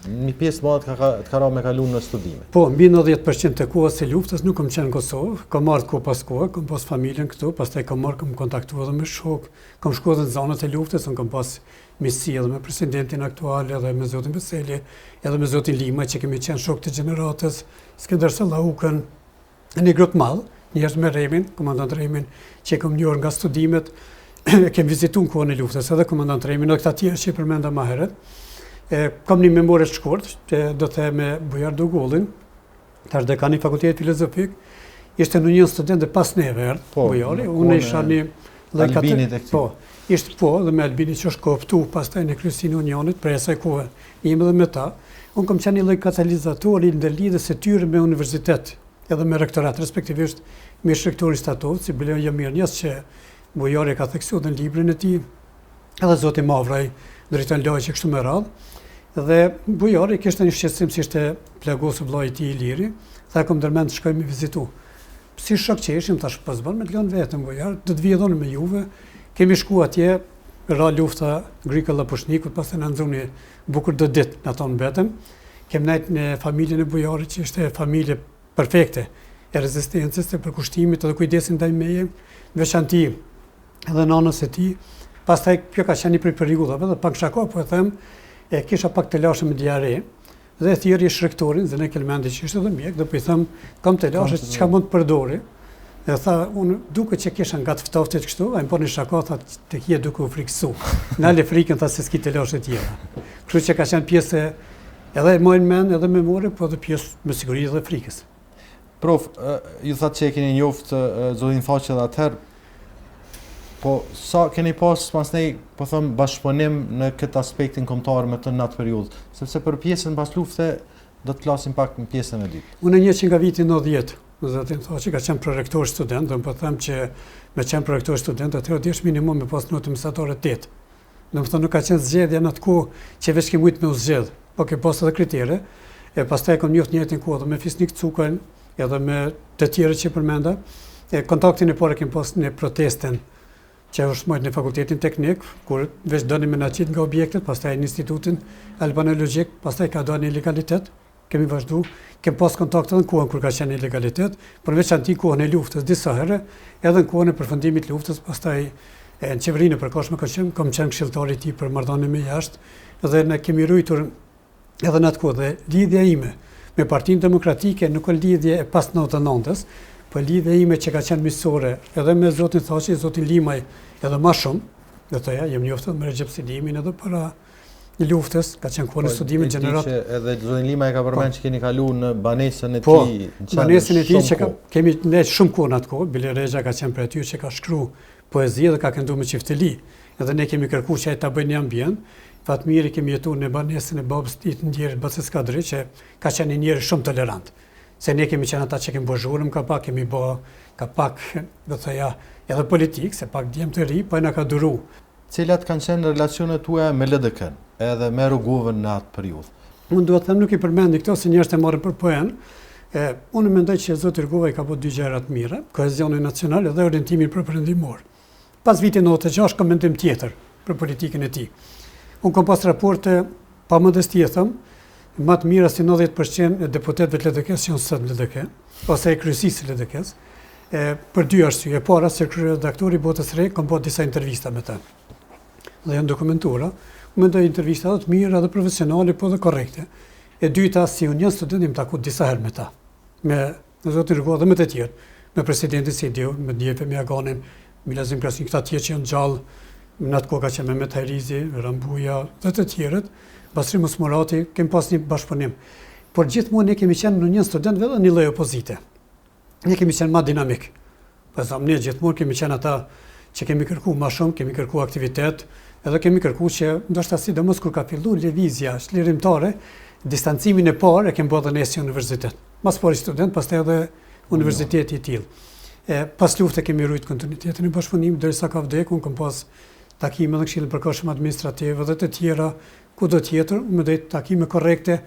një pjesë më të ka ra me kalu në studime. Po, mbi 90% të kohës së luftës nuk kam qenë në Kosovë, kam marrë kohë pas kohë, kam pas familjen këtu, pastaj kam kontaktuar edhe me shok, kam shkuar edhe në zonat e luftës, kam pas misi edhe me presidentin aktual, edhe me zotin Beseli, edhe me zotin Lima, që kemi qenë shok të gjeneratës, Skënder Sallaukën, një grup madh, njerëz me Remin, komandant Remin, që kam njohur nga studimet, kem vizituar kohën e luftës, edhe komandant Remin, edhe këta tjerë që i përmenda më herët. Kam një memore të shkurt, do të me Bujar Dugullin, tash dekani fakultetit filozofik, ishte në një student dhe pas neve erdhë, Bujari, unë isha një Albinit e këti. Po, ishte po, dhe me Albinit që është kooptu, pastaj në kryesinë e Unionit, për asaj kohë, jemi dhe me ta, unë kam qenë një lloj katalizatori në lidhjes së tyre me universitet, edhe me rektorat, respektivisht me rektori statut, si Bilion Jamirnjas që Bujari ka theksuar në librin e tij, edhe zoti Mavraj, drejton lojë që kështu me radhë. Dhe Bujari kishte një shqetësim si ishte plagosur vllai i tij i liri, tha kom ndërmend të shkojmë vizitu. Si shok që ishim, tash po s'bën me të lënë vetëm Bujar, do të vijë edhe me juve. Kemi shkuar atje ra lufta Grikalla Pushnikut, pas në nxuni bukur do ditë, në tonë betëm. Kem najt në familjen e bujarit që ishte familje perfekte e rezistencës, e përkushtimit edhe kujdesin ndaj meje, veçanti edhe nanës e tij. Pastaj kjo ka qenë një prej periudhave dhe pak shako po e them, e kisha pak të lashëm me diare dhe thjerrje shrektorin, dhe ne kelmendi që ishte edhe mjek, dhe po i them kam të lashë çka mund të përdori. E tha, unë duke që kisha nga të ftoftit kështu, a më po një shako, tha, të kje duke u friksu. Nale frikën, tha, se s'ki të lashe tjera. Kështu që ka qenë pjesë edhe mojnë men, edhe memore, po edhe pjesë me siguri dhe frikës. Prof, ju thatë që e keni njoftë zotin faqe dhe atëherë, po sa keni pas nej, po thëmë, bashkëpunim në këtë aspektin kombëtar me të në atë periudhë, sepse për pjesën pas lufte, do të klasim pak në pjesën e dytë. Unë e një që nga viti 90, zotin tha që ka qenë prorektor student, dhe më po them që me qenë prorektor student, atëherë dish minimum me pas notë mësatore 8. Do të thonë nuk ka qenë zgjedhja në atë kohë që veç ke mujt me u zgjedh, po ke pas edhe kritere. E pastaj kam njoftë njëjtin kohë me Fisnik Cukën, edhe me të tjerë që përmenda. Kontaktin e parë kem pas në protestën që është mojt në fakultetin teknik, kur veç doni me na qit nga objektet, pastaj në institutin albanologjik, pastaj ka doni ilegalitet. Kemi vazhdu, kem pas kontakte në kohën kur ka qenë ilegalitet, por veçanti kohën e luftës disa herë, edhe në kohën e përfundimit luftës, pastaj në qeverinë e përkohshme kam qenë këshilltari i tij për marrëdhënie me jashtë, dhe ne kemi rujtur edhe në atë kohë dhe lidhja ime me Partinë Demokratike nuk është lidhje e pas 99-s, po lidhja ime që ka qenë miqësore edhe me zotin Thaçi, zotin Limaj, edhe më shumë, do të thoya, jam njoftur me Recep Selimin edhe para në luftës, ka qenë kohë në studimin gjenerat. Edhe zotin Lima e ka përmend që keni kaluar në banesën e tij. Po, banesën e tij që kemi ne shumë kohë në atë kohë, Bile Rexha ka qenë për aty që ka shkruar poezi dhe ka kënduar me çiftëli. Edhe ne kemi kërkuar që ai ta bëjë një ambient. Fatmiri kemi jetuar në banesën e babës tij të ndjerit Baces Kadri, që ka qenë një njerëz shumë tolerant. Se ne kemi qenë ata që kemi bërë zhurmë, ka pak, do të thoya, edhe politik, se pak djem të ri, po na ka duru. Cilat kanë qenë relacionet tuaja me LDK-n, edhe me Rrugovën në atë periudhë? Unë duhet të them nuk i përmendi këto, se njerëzit e marrin për poen. Unë mendoj që zoti Rrugova i ka bërë dy gjëra të mira, kohezionin nacional dhe orientimin përperëndimor. Pas vitit 96 kam mendim tjetër për politikën e tij. Unë kam pas raporte, pa modesti e them, më të mira si 90% e deputetëve të LDK-s janë sot në LDK, ose e kryesisë së LDK-s. Për dy arsye. E para, se kryeredaktori i Botës Re kam bërë disa intervista me të. Dhe janë dokumentuara. Mendoj intervista të mira dhe profesionale, po dhe korrekte. E dyta, si unë një student im taku disa herë me ta. Me zotin Rrugova dhe me të tjerë. Me presidentin Sidiu, me Rrefimi Aganin, Milazim Krasnik, këta tjerë që janë gjallë, në atë kohë ka qenë me Hajrizi, Rambuja dhe të tjerët, Basri Musmorati, kemi pas një bashkëpunim. Por gjithmonë ne kemi qenë në një student dhe një lloj opozite. Ne kemi qenë më dinamik. Po them, ne gjithmonë kemi qenë ata që kemi kërkuar më shumë, kemi kërkuar aktivitet, edhe kemi kërkuar që ndoshta sidomos kur ka filluar lëvizja shlirimtare, distancimin e parë e kemi bërë në si universitet. Mas pori student, pastaj edhe universiteti i tillë. Pas luftës kemi rrit kontinuitetin e bashkëpunimit derisa ka vdekur, kam pas takime në Këshillin Përkohshëm Administrativ dhe të tjera, kudo tjetër, me dhe takime korrekte,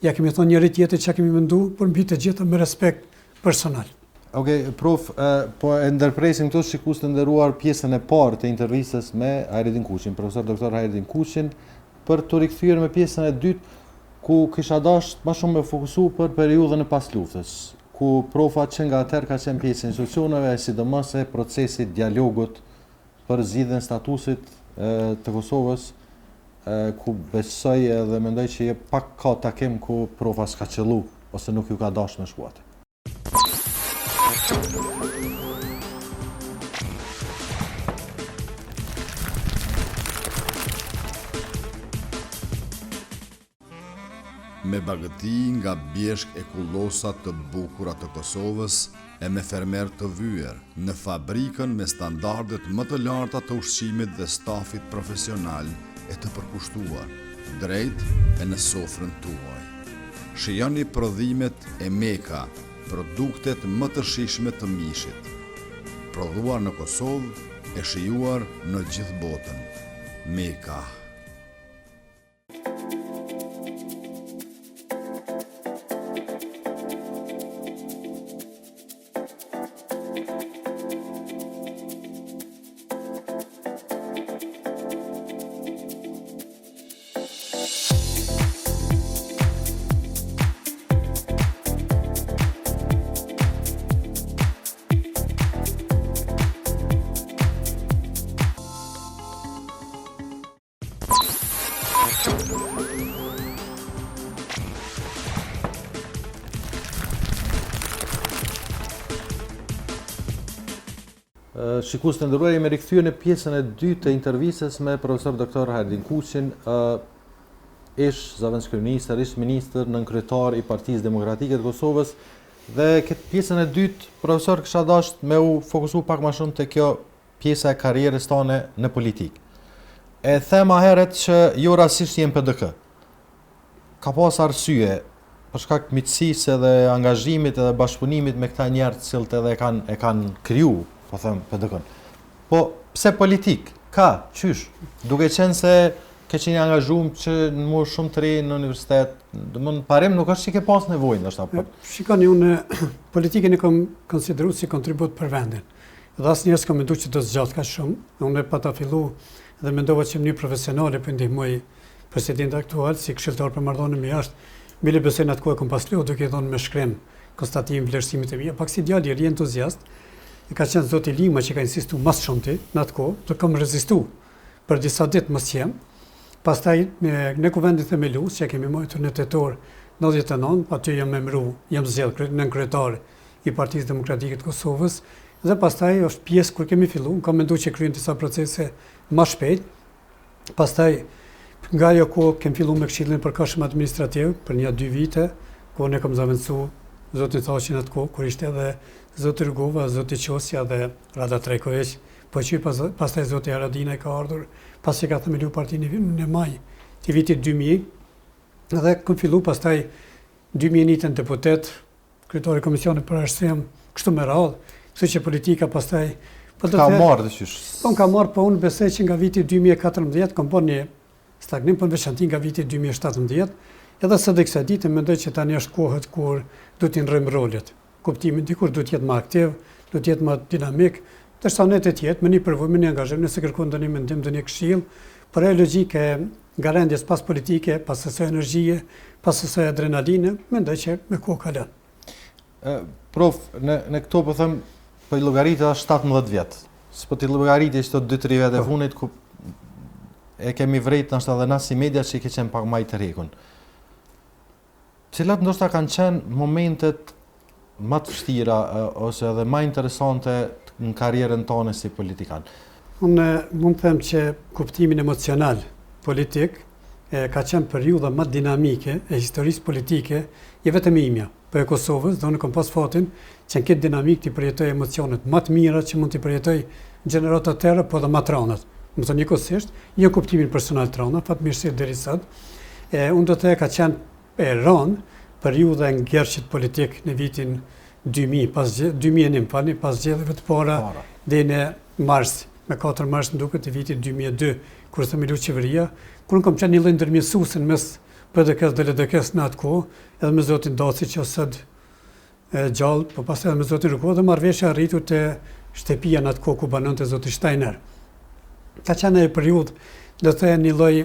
ja kemi thonë njëri tjetër që kemi menduar, por mbi të gjitha me respekt personal. Okej, prof, po e ndërpresim këto shikus të nderuar pjesën e parë të intervistës me Hajredin Kuçin, profesor doktor Hajredin Kuçin, për të rikthyer me pjesën e dytë, ku kisha dashur më shumë me fokusu për periudhën e pas luftës, ku profa që nga atëherë ka qenë pjesë e institucioneve, sidomos e procesit dialogut për zgjidhjen statusit të Kosovës, ku besoj edhe mendoj që je pak ka takim ku profa s'ka qellu ose nuk ju ka dashur me shkuat. Me bagëti nga bjeshk e kullosat të bukura të Kosovës e me fermer të vyer në fabrikën me standardet më të larta të ushqimit dhe stafit profesional e të përkushtuar, drejt e në sofrën tuaj. Shijoni prodhimet e Meka, produktet më të shijshme të mishit. Prodhuar në Kosovë e shijuar në gjithë botën. Meka. Shikues të nderuar, jemi rikthyer në pjesën e dytë të intervistës me profesor doktor Hajrdein Kuçin, ish zëvendëskryeministër, ish ministër, nënkryetar i Partisë Demokratike të Kosovës, dhe këtë pjesën e dytë, profesor, kisha dashur me u fokusu pak më shumë te kjo pjesa e karrierës tone në politikë. E them herët që jo rastisht jem PDK. Ka pas arsye për shkak të miqësisë dhe angazhimit edhe bashkëpunimit me këta njerëz që edhe e kanë kriju, po them PDK-n. Po pse politik? Ka, qysh? Duke qenë se ke qenë angazhuar që në moshë shumë të re në universitet, domthon parim nuk është që ke pas nevojë ndoshta. Shikoni, unë politikën e kam konsideruar si kontribut për vendin. Dhe asnjëherë s'kam menduar që do zgjat kaq shumë. Unë pa ta fillu dhe mendova që në profesionale për ndihmoj presidentin aktual si këshilltar për marrëdhënie me jashtë. Bile besoj në atë kohë kam pas lëu duke thënë me shkrem konstatim vlerësimit e mia, pak si djalë i entuziast. E ka qenë zoti Lima që ka insistuar më shumë në atë kohë, të kam rezistuar për disa ditë mos jam. Pastaj në kuvendin themelues që kemi marrë në tetor 99, aty jam emëruar, jam zgjedhur nënkryetarit i Partisë Demokratike të Kosovës, dhe pastaj është pjesë kur kemi filluar, kam menduar që kryen disa procese më shpejt. Pastaj nga ajo kohë kemi filluar me këshillin për kashëm administrativ për 1-2 vite, ku ne kam zëvendësuar zotin Thaqin atë kohë, kur ishte edhe zoti Rgova, zoti Qosja dhe Rada Trajković, po që pastaj zoti Haradina ka ardhur, pasi ka themeluar partinë në maj të vitit 2000, dhe kam filluar pastaj 2001 deputet, kryetari komisionit për arsim, kështu me radhë, kështu që politika pastaj ka marrë dhe qysh. Po ka marrë, po unë besoj që nga viti 2014 kam bërë një stagnim, po në veçanti nga viti 2017, edhe së dhe kësaj dite mendoj që tani është kohët kur do t'i ndrojmë rolet. Kuptimin dikur do t'jetë më aktiv, do t'jetë më dinamik, të shtanet e tjetë, me një përvojë, me një angazhim, nëse kërkon ndonjë mendim, ndonjë këshill, për e logjike nga rendjes pas politike, pas asaj energjie, pas asaj adrenaline, mendoj që me kohë kalon. Prof, në këto po them, po i llogaritë 17 vjet. S'po ti llogaritë çdo 2-3 vjet e funit ku e kemi vrejt nështë edhe na si media që i ke qenë pak maj të rekun. Cilat ndoshta kanë qenë momentet më të vështira ose edhe më interesante në karrierën tonë si politikan? Unë mund të them që kuptimin emocional politik ka qenë periudha më dinamike e historisë politike, jo vetëm imja, për e Kosovës, dhe unë kam pas fatin që në këtë dinamik të përjetoj emocionet më të mira që mund të përjetoj gjenerat të tëra, po dhe më tronat. Më të njëkohësisht, jo kuptimin personal trona, fatmirësisht deri sot. Unë do të ka qenë e rënë periudha e ngjershit politik në vitin 2001, pas zgjedhjeve të para dhe në mars, me 4 mars në duket të vitit 2002, kur themelu qeveria, kur kam qenë një lloj ndërmjetësuese mes PDK-s dhe LDK-s në atë kohë, edhe me zotin Daci që sot gjallë, po pastaj edhe me zotin Rukova, dhe marrëveshja arritur te shtëpia në atë kohë ku banonte zoti Steiner. Ka qenë një periudhë, do të thënë një lloj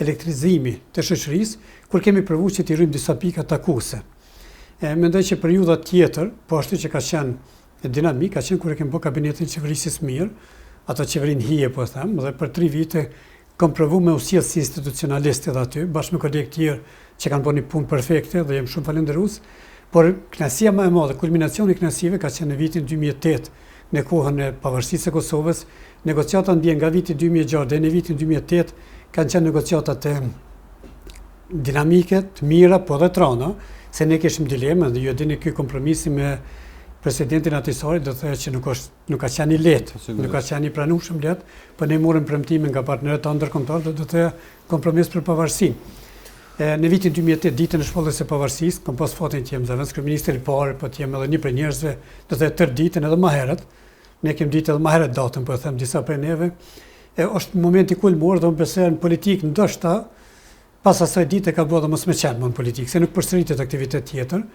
elektrizimi të shoqërisë, kur kemi provuar që t'i rrymë disa pika takuese. Mendoj që periudha tjetër, po ashtu që ka qenë dinamik, ka qenë kur e kemi bërë kabinetin qeverisjes mirë, ato qeverin hije, po them, dhe për 3 vite kam provuar me usjellë si institucionalist edhe aty, bashkë me kolegë tjerë që kanë bërë një punë perfekte dhe jem shumë falendërues, por kënaqësia më e madhe, kulminacioni i kënaqësive ka qenë në vitin 2008, në kohën e pavarësisë së Kosovës. Negociatat ndjen nga viti 2006 deri në vitin 2008 kanë qenë negociatat dinamike, të mira, po dhe trona, se ne kishim dilema dhe ju dini ky kompromisi me presidentin Atisarit do të thotë që nuk ka qenë i lehtë, nuk ka qenë i pranueshëm lehtë, por ne morëm premtime nga partnerët ndërkombëtar do të thotë kompromis për pavarësinë. Në vitin 2008, ditën e shpalljes së pavarësisë, kam pas fatin që jem zëvendëskryeministri i parë, po të jem edhe një prej njerëzve, do të thotë tërë ditën edhe më herët. Ne kemi ditë edhe më herët datën, po e them disa prej neve. Është momenti kulmor dhe unë besoj në politikë, ndoshta pas asaj dite ka bërë dhe mos me qenë në politikë, se nuk përsëritet aktivitet tjetër.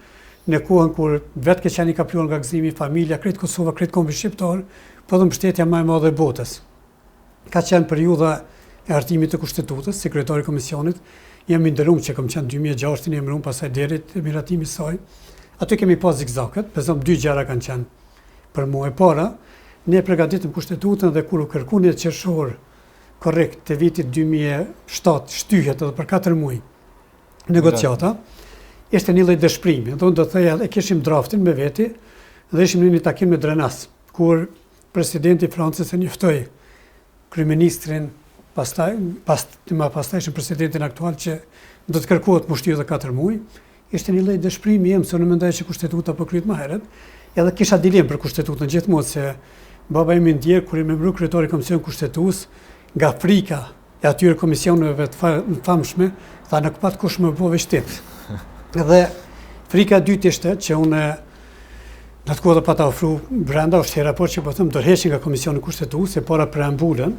Në kohën kur vetë ke qenë i kapluar nga gëzimi, familja, krejt Kosova, krejt kombi shqiptar, po dhe mbështetja më e madhe e botës. Ka qenë periudha e hartimit të kushtetutës, si kryetari i komisionit, jam i nderuar që kam qenë 2006 në emëruar pasaj deri te miratimi i saj. Aty kemi pas zigzaket, bezom 2 gjëra kanë qenë për mua. E para, ne përgatitëm kushtetutën dhe kur u kërkuan qershor korrekt të vitit 2007 shtyhet edhe për 4 muaj negociata, ishte një lloj dëshprimi. Do të thoya e kishim draftin me veti dhe ishim në një takim me Drenas, kur presidenti i Francës e njoftoi kryeministrin, pastaj presidentin aktual që do të kërkohet më shtyhet edhe 4 muaj. Ishte një lloj dëshprimi se unë mendoj që kushtetuta po kryet më herët, edhe kisha dilemë për kushtetutën gjithmonë se baba im i ndjer kur i membru kryetari i komisionit kushtetues nga frika e atyre komisioneve të famshme, tha në pat kush më bëve shtet. Dhe frika e dytë ishte që unë në atë kohë pata ofru brenda është raport që po them dorëheqin nga komisioni kushtetues e para preambulën,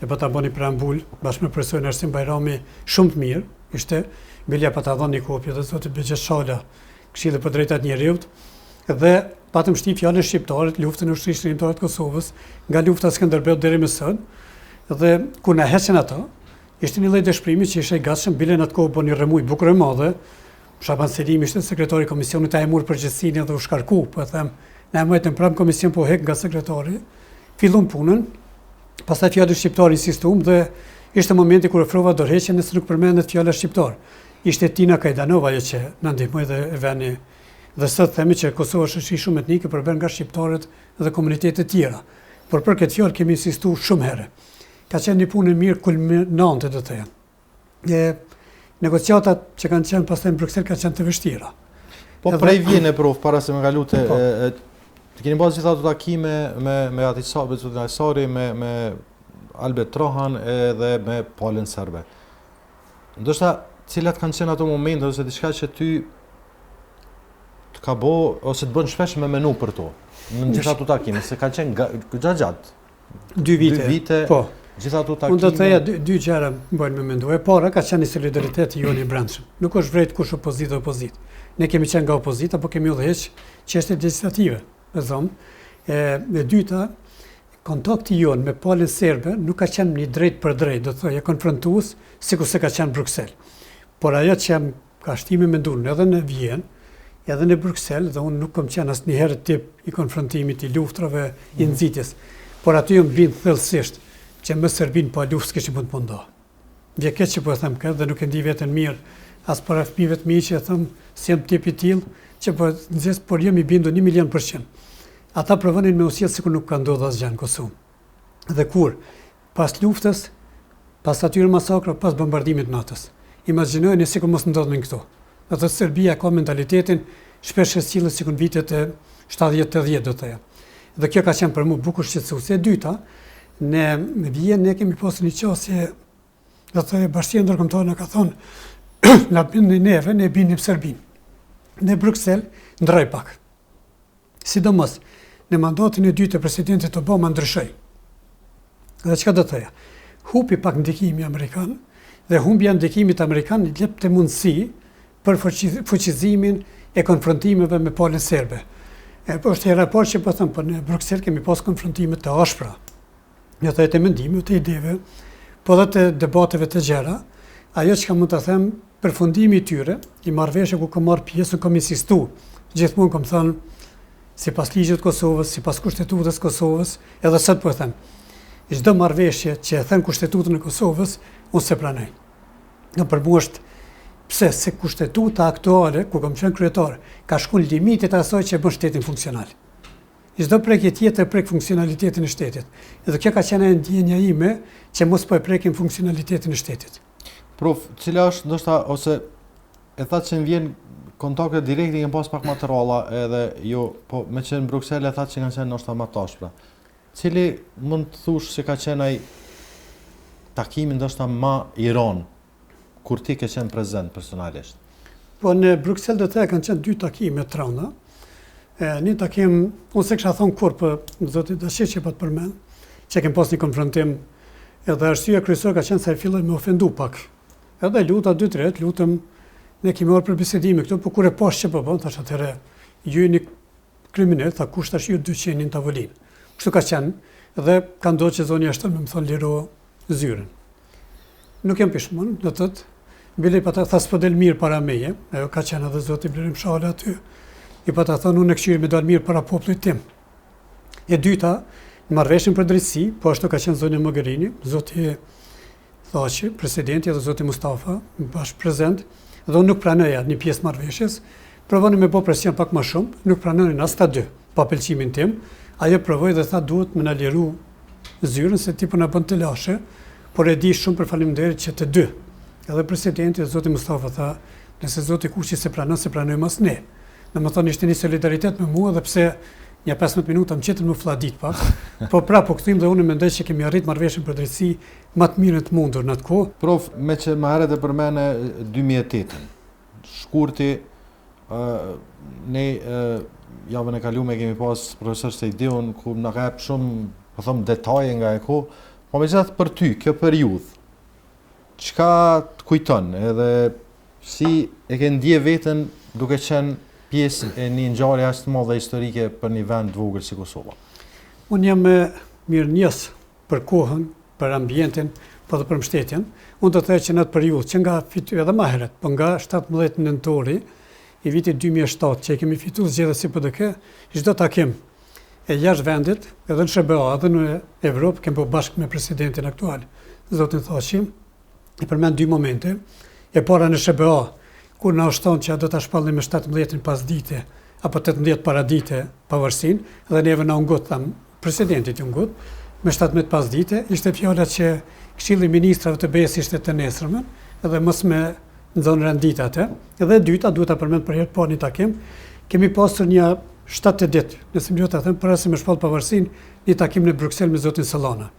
e po ta bëni preambul bashkë me profesorin Arsim Bajrami shumë të mirë, ishte Bilja pa ta dhënë një kopje dhe zotit Begjet Shala, Këshilli për Drejtat Njerëzit, dhe patëm shtyp fjalën shqiptarët, luftën e ushtrisë shqiptare të Kosovës, nga lufta e Skënderbeu deri më sot, dhe kur na heqën ato, ishte një lloj dëshprimi që ishte i gatshëm, bile në atë kohë bëni rremuj bukur e madhe. Shaban Selimi ishte sekretari i komisionit, ai mor përgjegjësinë dhe u shkarku, po them, na mojtën pranë komision po hek nga sekretari, fillon punën, pastaj fjalën shqiptare insistuam dhe ishte momenti kur ofrova dorëheqjen se nuk përmendet fjala shqiptar. Ishte Tina Kajdanova ajo që na ndihmoi dhe Vjene. Dhe sot themi që Kosova është shoqëri shumë etnike përbën nga shqiptarët dhe komunitete të tjera. Por për këtë fjalë kemi insistuar shumë herë. Ka qenë një punë mirë kulminante do të thënë. Negociatat që kanë qenë pastaj në Bruksel kanë qenë të vështira. Po prej Vjene prof, para se më kalute, keni pasur gjithë ato takime me Atisari, me Albert Trohan edhe me Palën Serbe. Ndoshta cilat kanë qenë ato momente ose diçka që ty të ka bo ose të bën shpesh me menu për to në gjithë ato takime, se kanë qenë gjatë 2 vite, po. Gjithë ato takime. Unë do të theja dy gjëra bëjnë me mendu. E para ka qenë solidariteti jonë i brendshëm. Nuk është vrejt kush opozitë. Ne kemi qenë nga opozita, po kemi udhëheq çështje legislative. E dyta, kontakti jonë me palën serbe nuk ka qenë një drejt për drejt, do të thoya konfrontues, sikur se ka qenë Bruksel. Por ajo që jam ka shtime me ndurën edhe në Vjenë, edhe në Bruksel, dhe unë nuk kam qenë asnjëherë tip i konfrontimit, i luftrave, i nxitjes. Por aty jam bind thellësisht që më Serbinë pa luftë s'kishim mund të mundoj. Vje keq që po e them këtë dhe nuk e ndi veten mirë, as para fëmijëve të mi që e them si jam tip i tillë që po nxjes, por jam i bindur 1.000.000%. Ata provonin me usjell sikur nuk ka ndodhur asgjë në Kosovë. Dhe kur pas luftës, pas atyre masakra, pas bombardimit natës, imagjinojeni sikur mos ndodhin këto. Atë Serbia ka mentalitetin shpesh e sillet sikur në vitet e 70-80 do të thëja. Dhe kjo ka qenë për mua bukur shqetësuese. E dyta, në Vjenë ne kemi pasur një qasje, do të thëjë Bashkia Ndërkombëtare na ka thonë na bindni neve, ne bindim Serbinë. Në Bruksel ndroi pak. Sidomos në mandatin e dytë të presidentit Obama ndryshoi. Dhe çka do të thëja? Hupi pak ndikimi amerikan dhe humbja ndikimit amerikan jep të mundësi për fuqizimin e konfrontimeve me palën serbe. Po është një raport që po them, po në Bruksel kemi pas konfrontime të ashpra. Jo të mendime, të ideve, po dhe të debateve të gjera. Ajo që ka mund të them, përfundimi i tyre, i marrëveshje ku kam marrë pjesë, kam insistuar. Gjithmonë kam thënë, sipas ligjit të Kosovës, sipas kushtetutës Kosovës, edhe sot po e them. Çdo marrëveshje që e thën kushtetutën e Kosovës, unë se pranoj. Në përbuesht pse se kushtetuta aktuale, ku kam qenë kryetar, ka shkuar limitet e asaj që bën shtetin funksional. Çdo prekje tjetër prek funksionalitetin e shtetit. Edhe kjo ka qenë ndjenja ime që mos po e prekim funksionalitetin e shtetit. Prof, cila është ndoshta ose e thatë që vjen kontakte direkte kanë pas pak më të rralla edhe jo, po me që në Bruksel e thatë që kanë qenë ndoshta më të ashpra. Cili mund të thush se ka qenë ai takimi ndoshta më i rënd kur ti ke qenë prezent personalisht? Po në Bruksel do të kanë qenë 2 takime të rënda. Një takim, unë se kësha thonë kur për zotit Detaje që pa të përmend, që kem pas një konfrontim, edhe arsyeja kryesore ka qenë se ai filloi me ofendu pak. Edhe luta 2-3, lutëm, ne kemi marrë për bisedime këtu, por kur e pash që po bën, thash atëherë, ju jeni kriminal, tha kush tash ju 200 në tavolinë. Kështu ka qenë, dhe ka ndodhur që zoni ashtu më thon liro zyren. Nuk jam pishmon, do të thotë, bile pa ta tha s'po del mirë para meje, ajo ka qenë edhe zoti Blerim Shala aty. I pa ta thonë unë e këshirë me dalë mirë para popullit tim. E dyta, në marrëveshjen për drejtësi, po ashtu ka qenë zoni Mogherini, zoti thashë, presidenti dhe zoti Mustafa, bashkë prezent, dhe unë nuk pranoja një pjesë marrëveshjes, provoni me bo presion pak më shumë, nuk pranonin as ta dy, pa pëlqimin tim, ajo provoj dhe tha duhet me na liru zyrën se tipo na bën të lashe, por e di shumë për faleminderit që të dy. Edhe presidenti dhe zoti Mustafa tha, nëse zoti Kuçi se pranoj mas ne. Në më thonë ishte një solidaritet me mua dhe pse një 15 minuta më qetër më fladit pak, po po këthim dhe unë mendoj që kemi arrit marrëveshjen për drejtësi më të mirë të mundur në atë kohë. Prof, me që më herët e përmene 2008-ën, shkurti, ne javën e kalume kemi pas profesor se ideon ku në ka jep shumë, po thëmë, detaje nga e kohë, po me gjithë për ty, kjo periudhë, çka të kujton edhe si e ke ndje veten duke qenë pjesë e një ngjarje aq të madhe historike për një vend të vogël si Kosova? Unë jam mirënjohës për kohën, për ambientin, po dhe për mbështetjen. Unë do të thej që në atë periudhë që nga fitu edhe më herët, po nga 17 nëntori i vitit 2007 që e kemi fituar zgjedhjet si PDK, çdo takim e jashtë vendit, edhe në SBA, edhe në Evropë, kemi bërë bashkë me presidentin aktual, zotin Thaçi, i përmend dy momente. E para në SBA, kur na ushton që do ta shpallnim me 17 pas dite apo 18 para dite pavarësinë, dhe neve na ungut, tham, presidentit i ungut, me 17 pas dite, ishte fjala që Këshilli i Ministrave të BE-s ishte të nesërmen, edhe mos me nxon rendit atë. Edhe e dyta, duhet ta përmend për herë të parë një takim, kemi pasur një 7 ditë, nëse më duhet ta them, para se me shpall pavarësinë, një takim në Bruksel me zotin Sallana.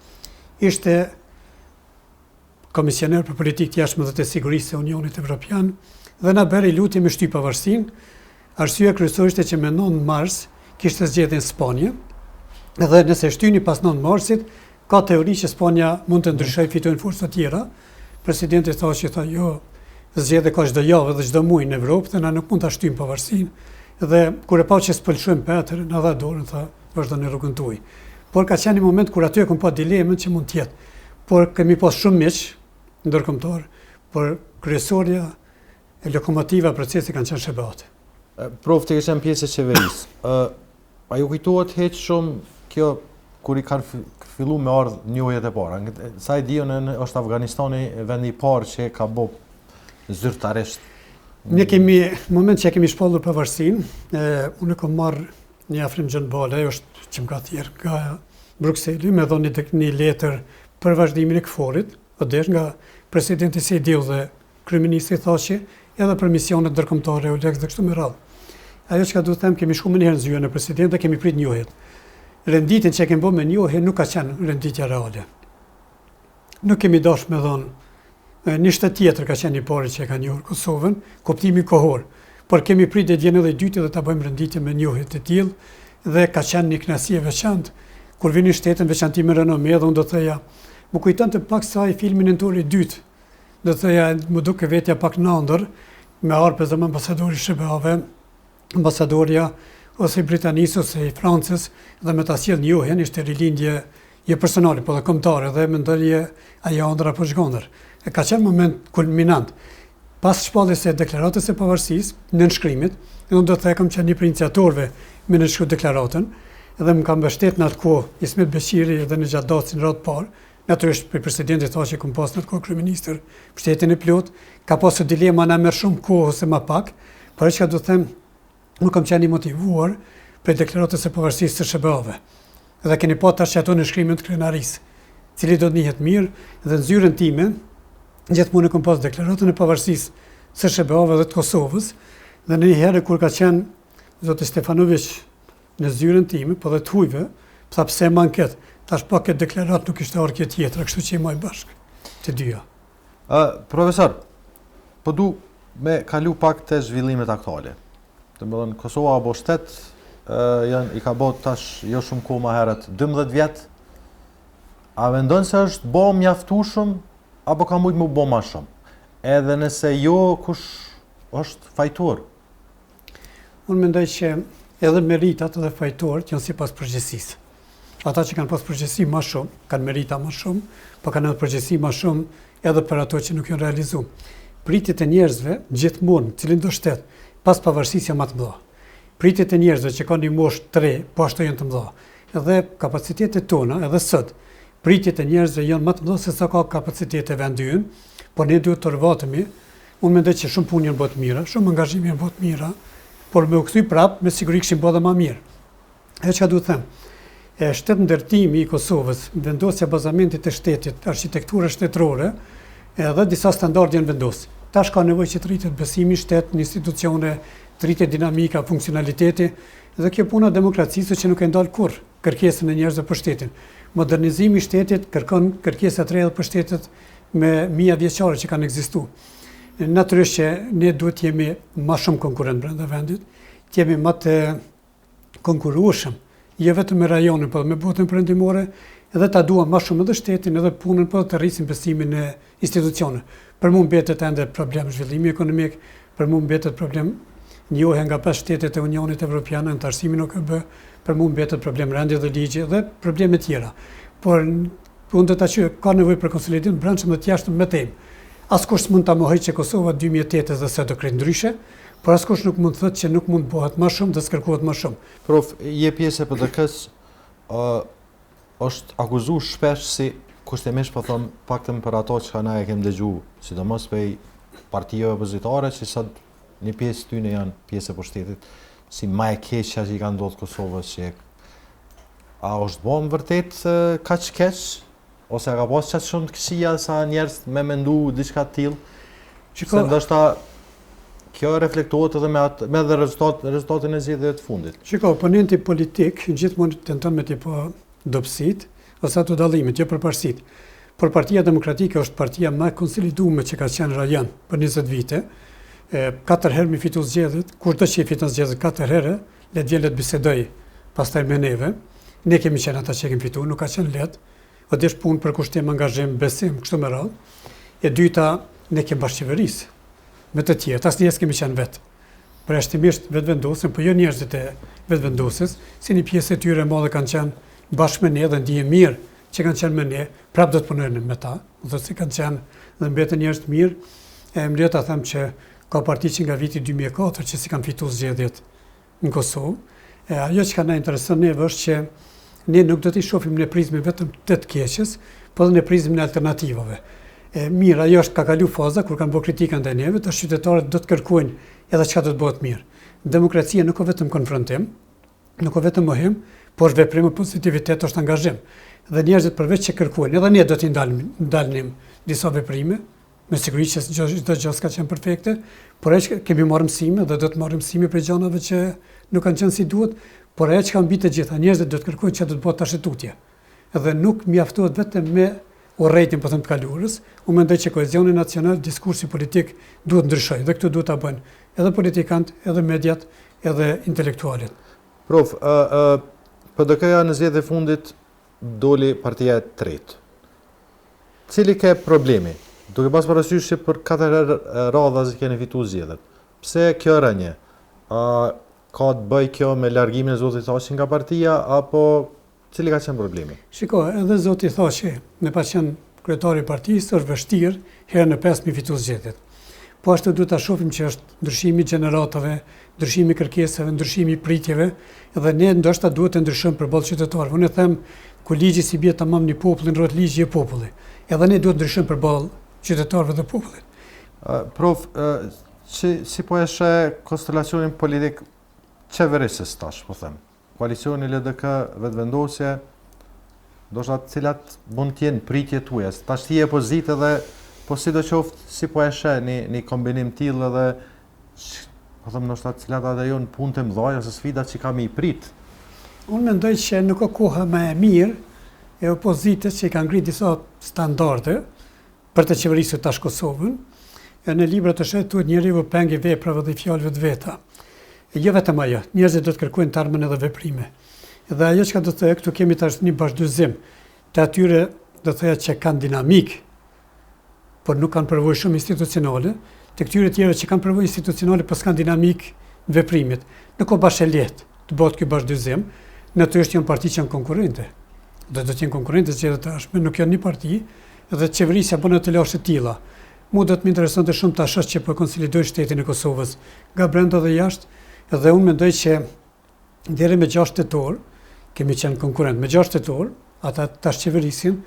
Ishte komisioner për politik të jashtme dhe të sigurisë e Unionit Evropian, dhe na bëri lutje me shtyp pavarësinë. Arsyeja kryesore ishte që me 9 mars kishte zgjedhjen Spanja, dhe nëse shtyni pas 9 marsit, ka teori që Spanja mund të ndryshojë, fitojnë forca tjera. Presidenti tha, jo, zgjedhje ka çdo javë dhe çdo muaj në Evropë, dhe na nuk mund ta shtyjmë pavarësinë. Dhe kur e pa që s'pëlqejmë Petër, na dha dorën, tha, vazhdoni rrugën tuaj. Por ka qenë një moment kur aty e kam pa dilemën që mund të jetë. Por kemi pas shumë miq ndërkombëtar, por kryesorja e lokomotiva procesi kanë qenë SBA-t. Prof, të qenë pjesë e qeverisë. A ju kujtohet heq shumë kjo kur i kanë fillu me ardhë njohjet e para? Sa i dion është Afganistani vendi i parë që ka bo zyrtarisht. Ne kemi, në moment që kemi shpallur pavarësinë, unë kam marrë një afrim gjënbale, është që më ka thjerë nga Brukseli, me dhoni një letër për vazhdimin e këforit, odesh nga presidenti Sejdiu dhe kryeministri Thaçi, edhe për misionet ndërkombëtare Eulex dhe kështu me radhë. Ajo që ka duhet them, kemi shku më njëherë në zyrën e president dhe kemi prit njohjet. Renditin që kemi bërë me njohje nuk ka qenë renditja reale. Nuk kemi dashur me dhënë. Një shtet tjetër ka qenë i pari që e ka njohur Kosovën, kuptimi kohor. Por kemi prit dhe Vjene dhe dytë dhe ta bëjmë renditje me njohje të tillë, dhe ka qenë një kënaqësi e veçantë kur vini shtetën veçanti me renome, dhe unë do të thoja, më kujtonte pak sa i filmin nëntori i dytë. Do të thoja, më duke vetja pak në ëndër, me arpë dhe ambasadori SBA-ve, ambasadorja ose i Britanisë ose i Francës, dhe me ta sjell njohjen, ishte rilindje jo personale, po dhe kombëtare, dhe mendonje ajo ëndër apo zhgondër. E ka qenë moment kulminant. Pas shpalljes së deklaratës së pavarësisë, në nënshkrimit, unë do të them që një prej iniciatorëve me nënshkruar deklaratën, dhe më kam mbështet në atë kohë Ismet Beqiri dhe në gjatë datës në radhë parë, natyrisht për presidentit Thaçi kom pas në atë kohë kryeministër, mbështetjen e plot, ka pasur dilema na merr shumë kohë ose më pak, por çka do të them, unë kam qenë i motivuar për deklaratën e pavarësisë së SBA-ve. Dhe keni pa tash ato në shkrimin të krenarisë, cili do të njihet mirë, dhe në zyrën time gjithmonë kam pas deklaratën e pavarësisë së SBA-ve dhe të Kosovës, dhe në një herë kur ka qenë zoti Stefanović në zyrën time, po dhe të hujve, tha pse më anket, tash pa këtë deklarat nuk ishte arkje tjetër, kështu që i maj bashkë, të dyja. Profesor, po du me kalu pak të zhvillimet aktuale. Të më dhënë, Kosova apo shtet, i ka bot tash jo shumë kohë më herët, 12 vjetë, a vendon se është bo mjaftueshëm, apo ka mujtë më bo ma shumë? Edhe nëse jo, kush është fajtor? Unë mendoj që edhe meritat dhe fajtorët janë sipas përgjegjësisë. Ata që kanë pas përgjegjësi më shumë, kanë merita më shumë, po kanë edhe përgjegjësi më shumë edhe për ato që nuk janë realizuar. Pritjet e njerëzve gjithmonë, cilin do shtet, pas pavarësisë janë më të mëdha. Pritjet e njerëzve që kanë një moshë 3, po ashtu janë të mëdha. Edhe kapacitetet tona, edhe sot, pritjet e njerëzve janë më të mëdha se sa ka kapacitete vendi ynë, por ne duhet të rëvatemi. Unë mendoj që shumë punë janë bërë të mira, shumë angazhime janë bërë të mira, por me u kthy prap, me siguri kishin bërë më mirë. Edhe çka duhet të them, shtetë ndërtimi i Kosovës, vendosja bazamentit të shtetit, arkitektura shtetërore, edhe disa standarde janë vendosur. Tash ka nevojë që të rritet besimi i shtet në institucione, të rritet dinamika, funksionaliteti, dhe kjo puna e demokracisë që nuk e ndal kurrë kërkesën e njerëzve për shtetin. Modernizimi i shtetit kërkon kërkesa të reja për shtetet me mija vjeçare që kanë ekzistuar. Natyrisht që ne duhet të jemi më shumë konkurrent brenda vendit, të jemi më të konkurrueshëm, jo vetëm me rajonin, por me botën perëndimore, edhe ta duam më shumë edhe shtetin, edhe punën, por të rrisim besimin në institucione. Për mua mbetet ende problem zhvillimi ekonomik, për mua mbetet problem njohja nga 5 shtetet e Unionit Evropian në antarësimin OKB, për mua mbetet problem rendje dhe ligji dhe probleme tjera. Por unë do ta quaj ka nevojë për konsolidim të brendshëm dhe të jashtëm me temë. Askush s'mund ta mohojë që Kosova 2008 dhe se do krejt ndryshe, por askush nuk mund të thotë që nuk mund bëhet më shumë dhe s'kërkohet më shumë. Prof, je pjesë e PDK-s, është akuzuar shpesh si kushtimisht po them paktën për ato që na e kemi dëgjuar, sidomos prej partive opozitare që sot një pjesë tyne janë pjesë e pushtetit, si më e keqja që i ka ndodhur Kosovës që a është bom vërtet kaq keq ose ka pas çast shumë të këqija sa njerëz me mendu diçka të tillë. Se ndoshta kjo reflektohet edhe me edhe rezultatin e zgjedhjeve të fundit. Shiko, oponenti politik gjithmonë tenton me tipo dobësit ose ato dallimet, jo përparësit. Por Partia Demokratike është partia më e konsoliduar që ka qenë rajon për 20 vite. 4 herë mi fitu zgjedhjet, kurdo që i fiton zgjedhjet 4 herë, le të vjen le të bisedoj pastaj me neve. Ne kemi qenë ata që kemi fituar, nuk ka qenë lehtë. O desh punë për kushtim, angazhim, besim, kështu me radhë. E dyta, ne kemi bashkëqeverisë me të tjerë, asnjë s'kemi qenë vetë. Përjashtimisht vetëvendosën, po jo njerëzit e vetëvendosës, si një pjesë e tyre e madhe kanë qenë bashkë me ne dhe ndihen mirë që kanë qenë me ne, prap do të punojnë me ta, do të kanë qenë dhe mbeten njerëz të mirë. Më le ta them që ka parti që nga viti 2004 që si kanë fituar zgjedhjet në Kosovë. Ajo që ka na intereson neve është që ne nuk do t'i shohim në prizmin vetëm të keqes, por edhe në prizmin e alternativave. Mirë, ajo është ka kalu faza kur kanë bërë kritika ndaj neve, tash qytetarët do të kërkojnë edhe çka do të bëhet mirë. Demokracia nuk ka vetëm konfrontim, nuk ka vetëm mohim, por veprim pozitivitet është angazhim. Dhe njerëzit përveç që kërkojnë, edhe ne do t'i ndalnim disa veprime, me siguri që çdo gjë s'ka qenë perfekte, por që kemi marrë mësime dhe do të marrim mësime për gjanave që nuk kanë qenë si duhet, por ajo që ka mbi të gjitha, njerëzit do të kërkojnë që do të bëhet tash tutje. Edhe nuk mjaftohet vetëm me urrejtjen po them të kaluarës, unë mendoj që kohezioni nacional, diskursi politik duhet ndryshojë dhe këtu duhet ta bëjnë edhe politikanët, edhe mediat, edhe intelektualet. Prof, PDK-ja në zgjedhjet e fundit doli partia e tretë. Cili ka problemi? Duke pas parasysh që për 4 herë radha që keni fituar zgjedhjet. Pse kjo rënje? Ka të bëj kjo me largimin e zotit Thaçi nga partia, apo cili ka qenë problemi? Shiko, edhe zoti Thaçi, me pas qenë kryetari i partisë, është vështirë herën e 5 mi fitu zgjedhjet. Po ashtu duhet ta shohim që është ndryshimi i gjeneratave, ndryshimi i kërkesave, ndryshimi i pritjeve, dhe ne ndoshta duhet të ndryshojmë përballë qytetarëve. Unë them, ku ligji si bie tamam në popullin, rrot ligji e popullit. Edhe ne duhet ndryshojmë përballë qytetarëve dhe popullit. Prof, si po e sheh konstelacionin politik qeverisës tash, po them. Koalicioni LDK vetëvendosje, ndoshta cilat mund të jenë pritjet tuaja. Tash ti je opozitë dhe po sidoqoftë si po e sheh një kombinim tillë edhe po them ndoshta cilat ato janë punë të mëdha ose sfidat që kam i prit. Unë mendoj që nuk ka koha më e mirë e opozitës që kanë ngritur disa standarde për të qeverisur tash Kosovën. Në libra të shet thuhet njeriu pengi veprave dhe fjalëve të veta. Jo vetëm ajo, njerëzit do të kërkojnë të armën edhe veprime. Dhe ajo që ka do të thojë, këtu kemi tash një bashkëdyzim të atyre do të thojë që kanë dinamik, por nuk kanë përvojë shumë institucionale, të këtyre tjerë që kanë përvojë institucionale, por s'kan dinamik veprimit. Nuk ka bashkë lehtë të bëhet ky bashkëdyzim, natyrisht janë parti që janë konkurrente. Do të jenë konkurrente zgjedhjet e tashme, nuk janë një parti, dhe qeverisja bën atë lashë të tilla. Mu do të më interesonte shumë ta shoh që po konsolidoj shtetin e Kosovës, nga brenda dhe jashtë, dhe unë mendoj që deri me 6 tetor kemi qenë konkurrent. Me 6 tetor, ata tash qeverisin,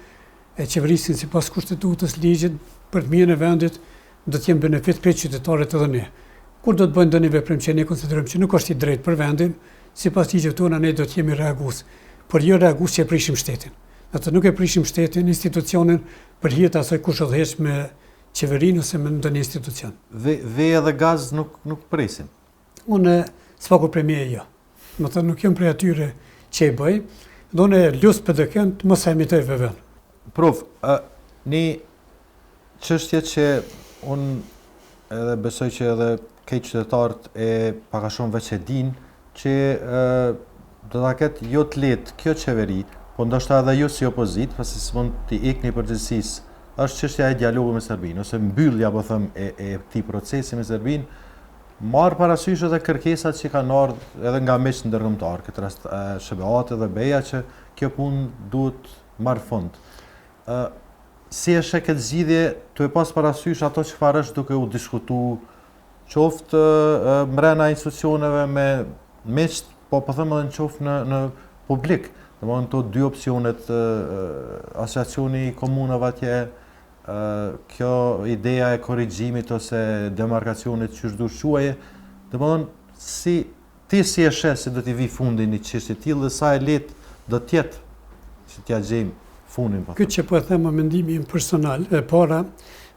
e qeverisin sipas kushtetutës, ligjit, për të mirën e vendit, do të jenë benefit krejt qytetarët edhe ne. Kur do të bëjnë ndonjë veprim që ne konsiderojmë që nuk është i drejtë për vendin, sipas ligjeve tona ne do të jemi reagues, por jo reagues që e prishim shtetin. Atë nuk e prishim shtetin, institucionin për hir të asaj kush udhëheq me qeverinë ose me ndonjë institucion. Ve edhe gaz nuk prisin. Unë s'paku prej meje jo. Më thënë nuk jam prej atyre që e bëj, do në lusë PDK-n të mos e emitoj vëvën. Prof, një çështje që unë edhe besoj që edhe këtë qytetarët e paka shumë veç e din, që do ta ketë jo të lehtë kjo qeveri, po ndoshta edhe jo si opozit, pasi s'mund t'i ikni përgjithësisë, është çështja e dialogut me Serbinë, ose mbyllja po them e këtij procesi me Serbinë, marr parasysh edhe kërkesat që kanë ardhur edhe nga miqtë ndërkombëtar, këtë rast SBA-t dhe BE-ja, që kjo punë duhet marrë fund. Si është këtë zgjidhje, tu e pas parasysh ato çfarë është duke u diskutuar, qoftë mbrana institucioneve me miqt, po them edhe në qoftë në publik. Domthonë to dy opsionet, asociacioni i komunave atje, kjo ideja e korrigjimit ose demarkacionit që është quaje, domthonë ti si e sheh se do t'i vi fundi një çështje të tillë dhe sa e lehtë do të jetë që t'ja gjejmë fundin. Këtë që po e them mendimi im personal, e para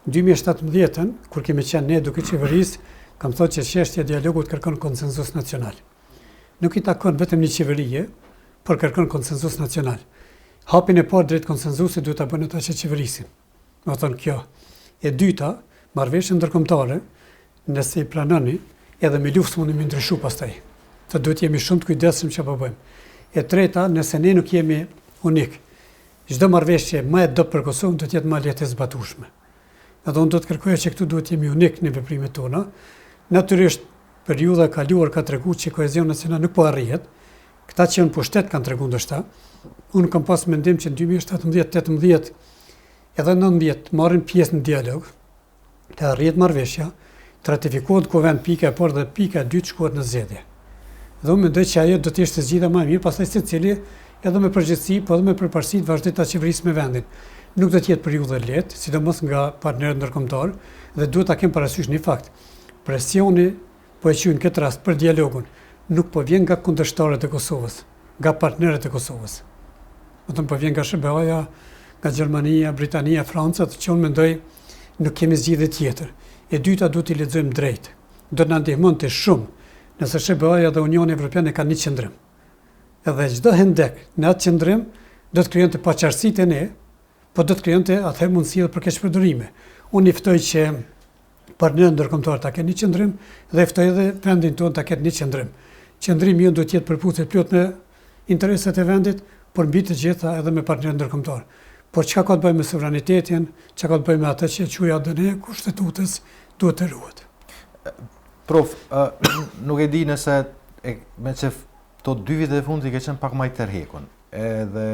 2017-ën, kur kemi qenë ne duke qeverisë, kam thënë që çështja e dialogut kërkon konsenzus nacional. Nuk i takon vetëm një qeverie, por kërkon konsenzus nacional. Hapin e parë drejt konsenzusit duhet ta bënë ata që qeverisin. Do thonë kjo. E dyta, marrëveshje ndërkombëtare, nëse i pranoni, edhe me luftë mundi më ndryshu pastaj. Të duhet jemi shumë të kujdesshëm që po bëjmë. E treta, nëse ne nuk jemi unik, çdo marrëveshje më e dobët për Kosovën do të jetë më lehtë e zbatueshme. Edhe unë do të kërkoja që këtu duhet jemi unik në veprimet tona. Natyrisht, periudha e kaluar ka treguar që kohezioni nacional nuk po arrihet. Këta që në pushtet kanë treguar ndoshta. Unë kam pas mendim që në 2017-18 edhe 19 marrin pjesë në dialog, të arrihet marrëveshja, të ratifikohet kuvend pika e parë dhe pika e dytë shkohet në zgjedhje. Dhe unë mendoj që ajo do të ishte zgjidhja më e mirë, pastaj secili edhe me përgjegjësi, po edhe me përparësi të vazhdoj ta qeverisë me vendin. Nuk do të jetë periudhë e lehtë, sidomos nga partnerët ndërkombëtar, dhe duhet ta kem parasysh një fakt. Presioni po e quajnë këtë rast për dialogun, nuk po vjen nga kundërshtarët e Kosovës, nga partnerët e Kosovës. Do po vjen nga SBA-ja, nga Gjermania, Britania, Franca, të që unë mendoj nuk kemi zgjidhje tjetër. E dyta duhet t'i lexojmë drejt. Do na ndihmonte shumë nëse SBA-ja dhe Unioni Evropian kanë një qendrim. Edhe çdo hendek në atë qendrim do të krijonte paqartësitë e ne, po do të krijonte atë mundësi për keqpërdorime. Unë i ftoj që partnerët ndërkombëtar ta kenë një qendrim dhe ftoj edhe vendin tonë ta ketë një qendrim. Qendrimi jo duhet të jetë përputhje plot në interesat e vendit, por mbi të gjitha edhe me partnerët ndërkombëtar. Por çka ka të bëjë me sovranitetin, çka ka të bëjë me atë që quaj idene kushtetutës, duhet të ruhet. Prof, nuk e di nëse me që to 2 vite e fundit ke qenë pak më i tërhequr. Edhe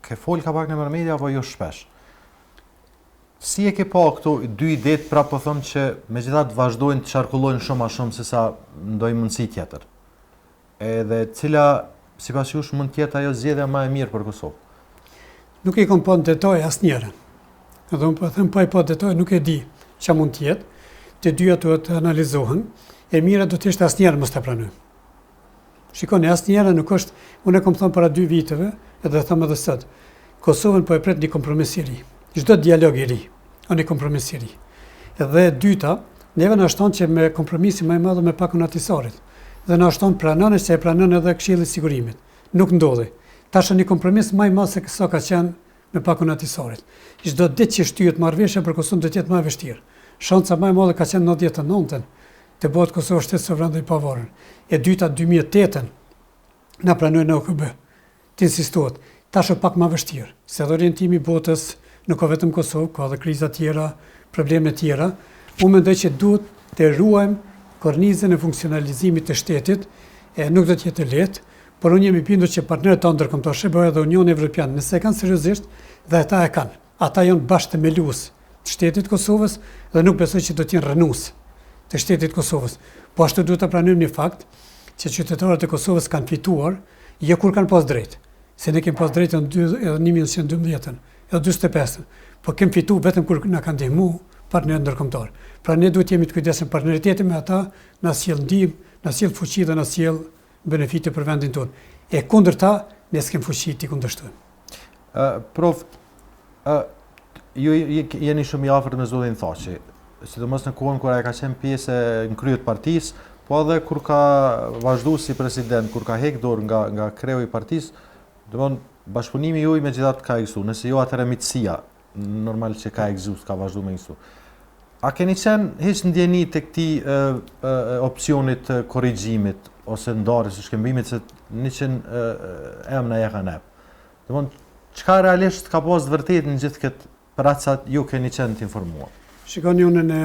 ke fol ka pak në media apo jo shpesh. Si e ke pa këto 2 idet, pra po them që megjithatë vazhdojnë të çarkullojnë shumë a shumë se sa ndonjë mundësi tjetër. Edhe cila sipas jush mund të jetë ajo zgjedhja më e mirë për Kosovë? Nuk i kam pa në detaj asnjërin. Edhe unë po them pa i pa detaj nuk e di ç'a mund të jetë. Të dyja duhet të analizohen. E mira do të ishte asnjëherë mos ta pranojmë. Shikoni, asnjëherë nuk është, unë e kam thënë para 2 viteve, edhe them edhe sot. Kosovën po e pret një kompromis i ri. Çdo dialog i ri, një kompromis i ri. Edhe e dyta, neve na shton që me kompromisin më i madh me pakun atisarit. Dhe na shton pranon se e pranon edhe Këshilli i Sigurimit. Nuk ndodhi. Tash një kompromis më i madh se sa ka qenë me pakun atisarit. Çdo ditë që shtyhet marrëveshja për Kosovën do të jetë më e vështirë. Shanca më e madhe ka qenë në 99-ën të bëhet Kosova shtet sovran dhe i pavarur. E dyta 2008-ën na pranoi në OKB. Të insistohet, tash është pak më vështirë, se orientimi i botës nuk ka vetëm Kosovë, ka edhe kriza tjera, probleme tjera. Unë mendoj që duhet të ruajmë kornizën e funksionalizimit të shtetit, nuk do të jetë lehtë, por unë jam i bindur që partnerët tonë ndërkombëtar, SBA dhe Unioni Evropian, nëse e kanë seriozisht, dhe ata e kanë. Ata janë bashkëthemelues të shtetit Kosovës dhe nuk besoj që do të jenë rënues të shtetit Kosovës. Po ashtu duhet të pranojmë një fakt që qytetarët e Kosovës kanë fituar, jo kur kanë pas drejt. Se ne kemi pas drejt në 1912-ën. edhe 45. Po kem fitu vetëm kur na kanë ndihmu partnerët ndërkombëtar. Pra ne duhet jemi të kujdesëm partneriteti me ata, na sjell ndihmë, na sjell fuqi dhe na sjell benefite për vendin tonë. E kundërta, ne s'kem fuqi t'i kundërshtojmë. Prof, ju jeni shumë i afërt me zotin Thaçi, sidomos në kohën kur ai ka qenë pjesë e nenkryetarisë, po edhe kur ka vazhduar si president, kur ka heq dorë nga kreu i partisë, domthon bashkëpunimi juaj megjithatë ka ekzistuar, nëse jo atëherë mitësia, normal që ka ekzistuar, ka vazhduar me ekzistuar. A keni qenë hiç ndjeni të këtij opsionit të korrigjimit ose ndarjes së shkembimit se 100 emra ja kanë hap? Domthon çka realisht ka pas vërtet në gjithë këtë për atë sa ju keni qenë të informuar? Shikoni, unë në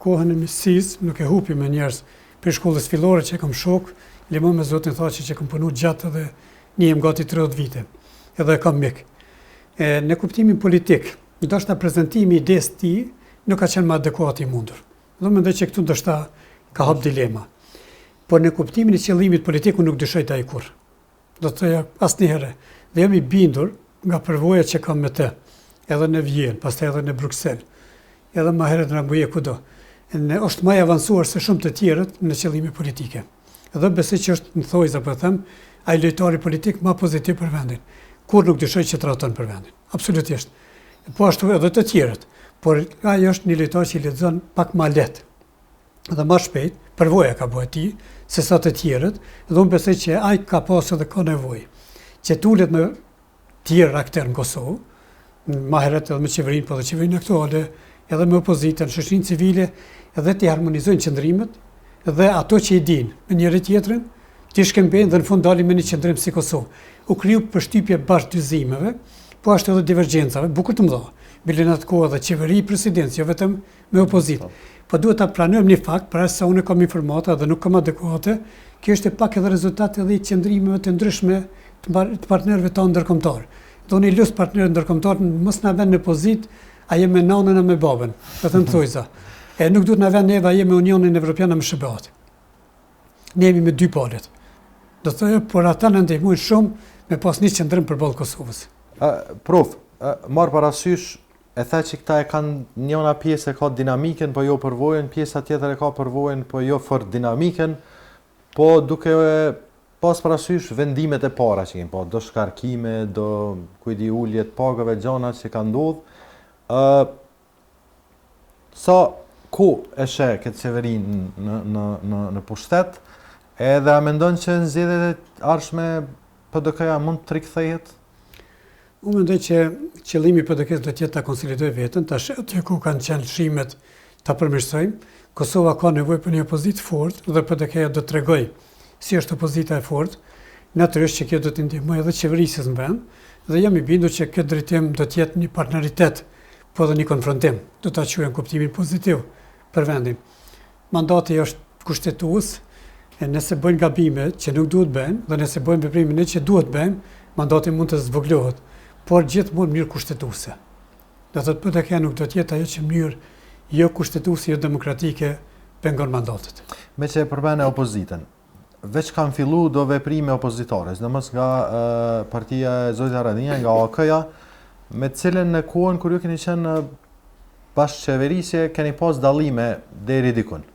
kohën e mësisë nuk e hupi me njerëz për shkollës fillore që kam shok, limon me zotin Thaçi që kam punuar gjatë dhe njihem gati 30 vite. Edhe kam mik. Në kuptimin politik, ndoshta prezantimi i idesë të tij nuk ka qenë më adekuat i mundur. Do mendoj që këtu ndoshta ka hap dilema. Por në kuptimin e qëllimit politik unë nuk dyshoj ai kurrë. Do të thoya asnjëherë. Dhe jam i bindur nga përvoja që kam me të, edhe në Vjene, pastaj edhe në Bruksel, edhe më herët në Rambuje kudo. Është më i avancuar se shumë të tjerët në qëllime politike. Edhe besoj që është në thojza po them, ai lojtari politik më pozitiv për vendin. Kur nuk dyshoj që trajton për vendin. Absolutisht. Po ashtu edhe të tjerët. Por ai është një lojtar që lexon pak më lehtë. Dhe më shpejt, përvoja ka bëu ti, se sa të tjerët, dhe unë besoj që ai ka pasur dhe ka nevojë që tulet me tjerë aktorë në Kosovë, më herët edhe me qeverinë, po dhe qeverinë aktuale, edhe me opozitën, shoqërinë civile, edhe të harmonizojnë qëndrimet dhe ato që i dinë me njëri tjetrin, të shkembejnë dhe në fund dalin me një qëndrim si Kosovë. U kriju përshtypje bashkëdyzimeve, po ashtu edhe divergjencave, bukur të mëdha. Bile në atë kohë dhe qeveri i presidencë, jo vetëm me opozitë. Po duhet ta pranojmë një fakt, para se unë kam informata dhe nuk kam adekuate, kjo është pak edhe rezultati edhe i qëndrimeve të ndryshme të partnerëve tanë ndërkombëtar. Do një lus partnerët ndërkombëtar mos na vënë në pozitë a jemi me nanën e me babën, vetëm thojza. Nuk duhet na vënë neve a jemi me Unionin Evropian me SBA-t. Ne jemi me dy palët. Do të thojë, por ata na ndihmojnë shumë me pas një qëndrim përballë Kosovës. Prof, marr parasysh e tha që këta e kanë njëna pjesë e ka dinamikën, po jo përvojën, pjesa tjetër e ka përvojën, po jo fort dinamikën, po duke pas parasysh vendimet e para që kemi, po do shkarkime, do kujdi uljet pagave, gjana që ka ndodhur. Sa ku e sheh këtë qeverinë në pushtet, edhe a mendon që në zgjedhjet e ardhshme PDK-ja mund të rikthehet? Unë mendoj që qëllimi i PDK-s do të jetë ta konsolidojë veten, tash aty ku kanë qenë lëshimet ta përmirësojmë. Kosova ka nevojë për një opozitë fortë dhe PDK-ja do të tregojë si është opozita e fortë. Natyrisht që kjo do të ndihmojë edhe qeverisjes në vend, dhe jam i bindur që këtë drejtim do të jetë një partneritet, po edhe një konfrontim, do ta quajmë kuptimin pozitiv për vendin. Mandati është kushtetues, e nëse bëjnë gabime që nuk duhet bëjnë, dhe nëse bëjnë veprimin që duhet bëjnë, mandati mund të zvoglohet, por gjithmonë mirë kushtetuese. Do të thotë PDK nuk do të jetë ajo që mënyrë jo kushtetuese, jo demokratike pengon mandatet. Me që e përmene opozitën, veç kanë fillu do veprime opozitare, sidomos nga partia e Zotit Hajredinia, nga AK-ja, me cilën në kohën kur ju keni qenë bashkëqeverisje, keni pas dallime deri dikun.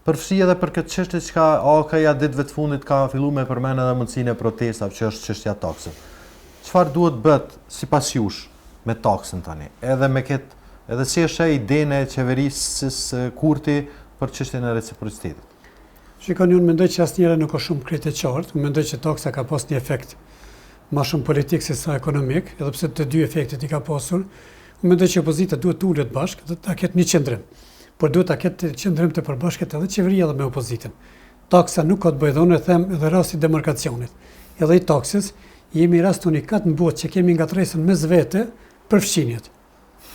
Përfshi edhe për këtë çështje që AK-ja ditëve të fundit ka filluar me përmend edhe mundësinë e protestave, që është çështja e taksës. Çfarë duhet bët sipas jush me taksën tani? Edhe me këtë, edhe si është idene e qeverisë Kurti për çështjen e reciprocitetit? Shikoni, unë mendoj që asnjëra nuk është shumë krejt e qartë, unë mendoj që taksa ka pas një efekt më shumë politik se sa ekonomik, edhe pse të dy efektet i ka pasur. Unë mendoj që opozita duhet të ulet bashkë dhe ta ketë një qëndrim, por duhet ta ketë qëndrim të përbashkët edhe qeveria dhe me opozitën. Taksa nuk ka të bëjë, dhe unë e them edhe rasti demarkacionit. Edhe i taksës jemi rast unikat në botë që kemi ngatresën mes vete për fqinjet,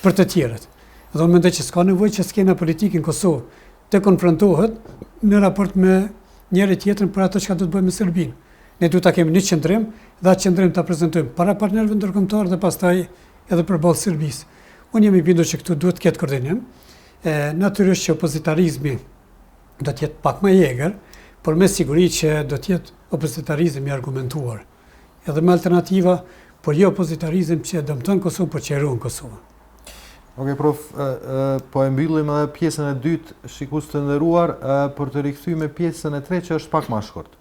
për të tjerët. Dhe unë mendoj që s'ka nevojë që skena politike në Kosovë të konfrontohet në raport me njëri tjetrën për ato që do të bëjmë me Serbinë. Ne duhet ta kemi një qëndrim dhe atë qëndrim ta prezantojmë para partnerëve ndërkombëtar dhe pastaj edhe përballë Serbisë. Unë jam i bindur që këtu duhet të ketë koordinim. Natyrisht që opozitarizmi do të jetë pak më i egër, por me siguri që do të jetë opozitarizëm i argumentuar. Edhe me alternativa, por jo opozitarizëm që dëmton Kosovë, por që ruan Kosovën. Okej, prof, po e mbyllim edhe pjesën e dytë, shikues të nderuar, për të rikthyer me pjesën e tretë që është pak më shkurt.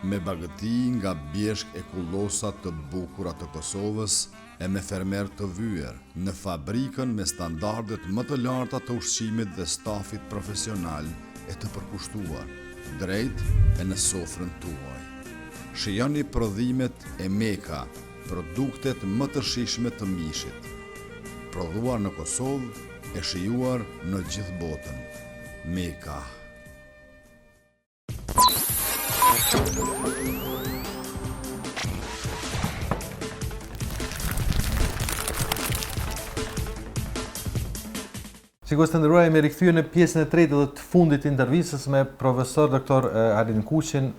Me bagëti nga bjeshk e kullosat të bukura të Kosovës e me fermer të vyer në fabrikën me standardet më të larta të ushqimit dhe stafit profesional e të përkushtuar, drejt e në sofrën tuaj. Shijoni prodhimet e Meka, produktet më të shijshme të mishit. Prodhuar në Kosovë e shijuar në gjithë botën. Meka. Shikues të nderuar, jemi rikthyer në pjesën e tretë dhe të fundit të intervistës me profesor doktor Hajrdein Kuçin,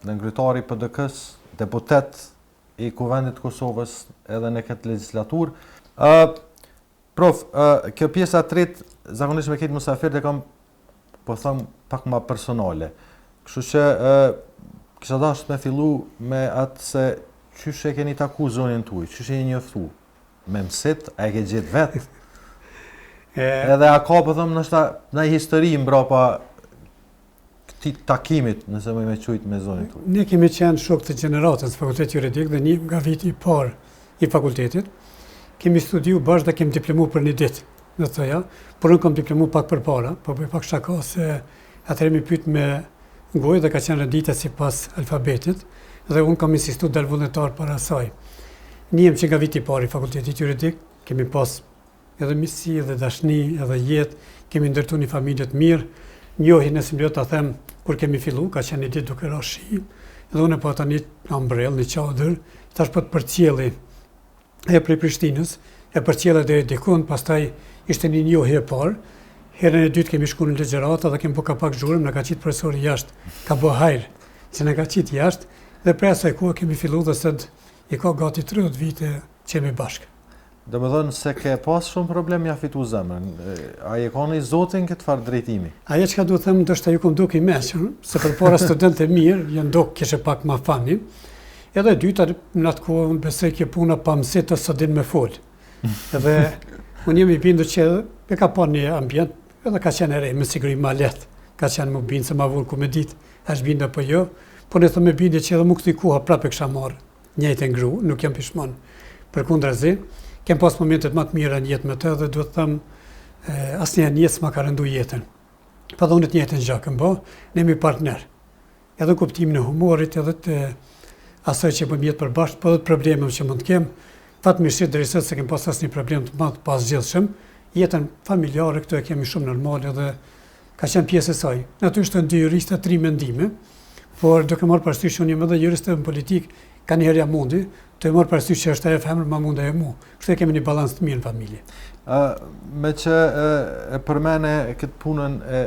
nenkryetari PDK-s, deputet i Kuvendit të Kosovës edhe në këtë legjislaturë. Prof, kjo pjesa e tretë zakonisht me këtë mysafirët e kam po them pak më personale. Kështu që kisha dashur me fillu me atë se çysh e keni taku zonën tuaj, çysh e jeni njoftu? Me mësit, a e ke gjetë vetë? Edhe a ka po them nështë në histori mbrapa këtij takimit, nëse më quajt me zonën tuaj. Ne kemi qenë shok të gjeneratës fakultet juridik dhe një nga viti i parë i fakultetit. Kemi studiu bashkë dhe kemi diplomu për një ditë, në të thoja, por unë kam diplomu pak përpara, po bëj pak shaka se atëherë mi pyet me gojë dhe ka qenë rendita sipas alfabetit dhe unë kam insistuar dal vullnetar para saj. Njem që nga viti i parë i fakultetit juridik kemi pas edhe misi, edhe dashni, edhe jetë, kemi ndërtu një familje të mirë, njohi nëse më ta them kur kemi fillu, ka qenë një ditë duke ra shi, edhe unë po ata një ambrell, një çadër, tash po të përcjelli e prej Prishtinës, e përcjella deri dikun, pastaj ishte një njohje e parë. Herën e dytë kemi shkuar në legjeratë dhe kemi ka pak zhurmë, na ka qit profesori jashtë, ka bë hajër, që na ka qit jashtë, dhe prej asaj kohe kemi filluar dhe sot i ka gati 30 vite që jemi bashkë. Do më dhënë se ke pas shumë problem ja fitu zemrën. A je ka një zotin këtë farë drejtimi? Aja që ka duhet thëmë, ndoshta ju kom duke i meqën, se për para student e mirë, janë do kishe pak ma fani. Edhe dyta, në atë kohë, unë besoj kje puna pa mësit ose din me folë. Edhe unë jemi bindu që e ka pa një ambient, edhe ka qenë rej, me siguri ma letë. Ka qenë më bindë se ma vullë ku me ditë, është bindë apo jo. Por në thëmë me bindë që edhe më këti koha prapë e kësha marë njëjtë ngru, nuk jam pishman. Përkundrazi, kem pas momentet më të mira në jetë me të dhe duhet të thëmë asnjë jetë s'ma ka rëndu jetën. Pa dhe unë të njëjtën gjakën, ne jemi partner. Edhe kuptimin e humorit, edhe të asaj që bëm jetë përbashkët, po edhe të problemet që mund të kem. Fatmirësisht deri sot se kem pas asnjë problem të madh pas gjithshëm. Jetën familjare këtu e kemi shumë normale dhe ka qenë pjesë e saj. Natyrisht të dy jurista 3 mendime, por duke marrë parasysh unë jam edhe jurist në politik, ka njëherë jam mundi, të e marrë parasysh që është ajo femër ma mund ajo mu. Kështu e kemi një balans të mirë në familje. Me që e përmene këtë punën e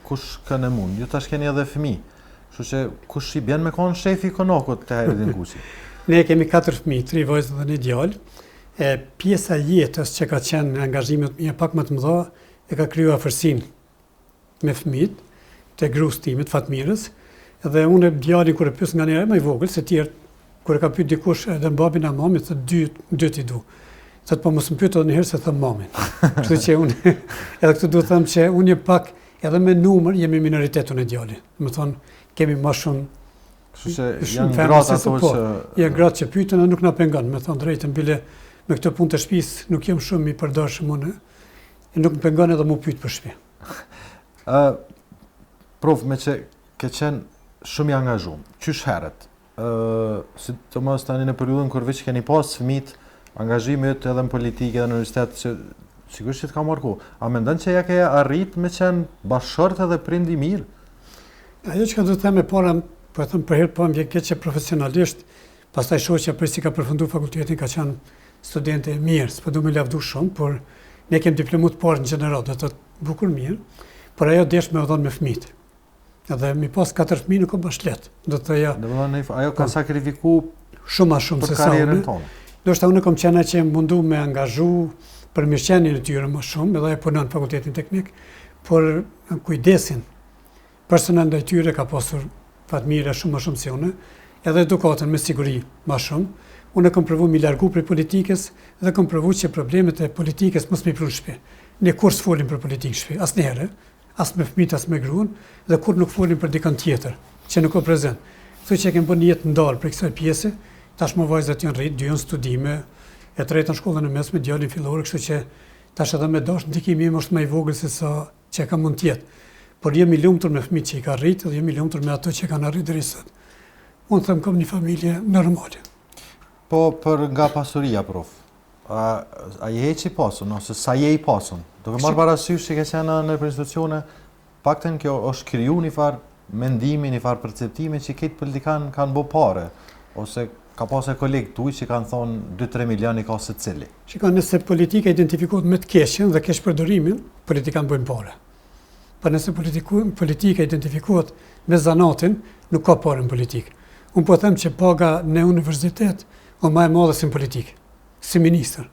kush kënë e mund, ju tash keni edhe fëmijë, kështu që kush i bjen me konë shefi konokut të Hajrdein Kuçi? Ne kemi 4 fëmijë, 3 vajzë dhe 1 djalë. Pjesa jetës që ka qenë angazhimet mia pak më të mëdha e ka kriju afërsinë me fëmijët, te gruas timit Fatmirës, dhe unë djalin kur e pyes nga njëra më i vogël se tjerë kur e ka pyet dikush edhe babin a mamin, se dy ti du. Thot po mos më pyet edhe një herë se them mamin. Kështu që unë edhe këtu duhet të them që unë jam pak edhe me numër jemi minoritetun e djalit. Do të thonë kemi më shumë. Kështu që janë gratë ato që janë gratë që pyeten, nuk na pengon, me thënë drejtën, bile me këtë punë të shtëpisë nuk jam shumë i përdorshëm unë. E nuk më pengon edhe më pyet për shtëpi. Prof, me që ke qenë shumë i angazhuar. Qysh herët? Si të mos tani në periudhën kur veç keni pas fëmijët, angazhimit edhe në politikë edhe në universitet që sigurisht që të ka marrë kohë. A mendon që ja ke arrit me qenë bashkëshort edhe prind i mirë? Ajo që ka do të them e para, po e them për herë po më vjen keq që profesionalisht, pastaj shoqja për si ka përfunduar fakultetin ka qenë studente e mirë, s'po du me lavdu shumë, por ne kemi diplomut parë në gjeneral, do të thotë bukur mirë, por ajo desh me udhon me fëmijët. Edhe mi pas 4 fëmijë nuk ka bashkëlet. Do të thoya, ajo ka sakrifikuar shumë se sa unë. Do të thotë unë kam qenë që mundu me angazhu për mirëqenien e tyre më shumë, edhe e punon në fakultetin teknik, por kujdesin personal ndaj tyre ka pasur fatmire shumë më shumë se unë, edhe edukatën me siguri më shumë. Unë kam provuar mi largu prej politikës dhe kam provuar që problemet e politikës mos më prunë shtëpi. Ne kur s'folim për politikë shtëpi, asnjëherë, as me fëmijët, as me gruan, dhe kur nuk folim për dikën tjetër, që nuk ka prezant. Kështu që kemi bën një jetë ndalë për kësaj pjese, tashmë vajzat janë rrit, 2 janë studime, e 3 në shkollën e mesme, djalin fillor, kështu që tash edhe me dash ndikimi im është më i vogël se sa që ka mund të jetë. Por jemi lumtur me fëmijët që i ka rrit dhe jemi lumtur me ato që kanë arrit deri sot. Unë them kam një familje normale. Po për nga pasuria, prof, a je që i pasun, ose sa je i pasun? Duke marrë parasysh që ke qenë në institucione, paktën kjo është kriju një farë mendimi, një farë perceptimi që këtë politikanë kanë bo pare, ose ka pas e kolegë tuaj që kanë thonë 2-3 milion i ka se cili. Shikon, nëse politika identifikohet me të keqen dhe keq përdorimin, politikanë bëjnë pare. Por nëse politika identifikohet me zanatin, nuk ka pare në politikë. Unë po them që paga në universitet o më e madhe si në politikë, si ministër.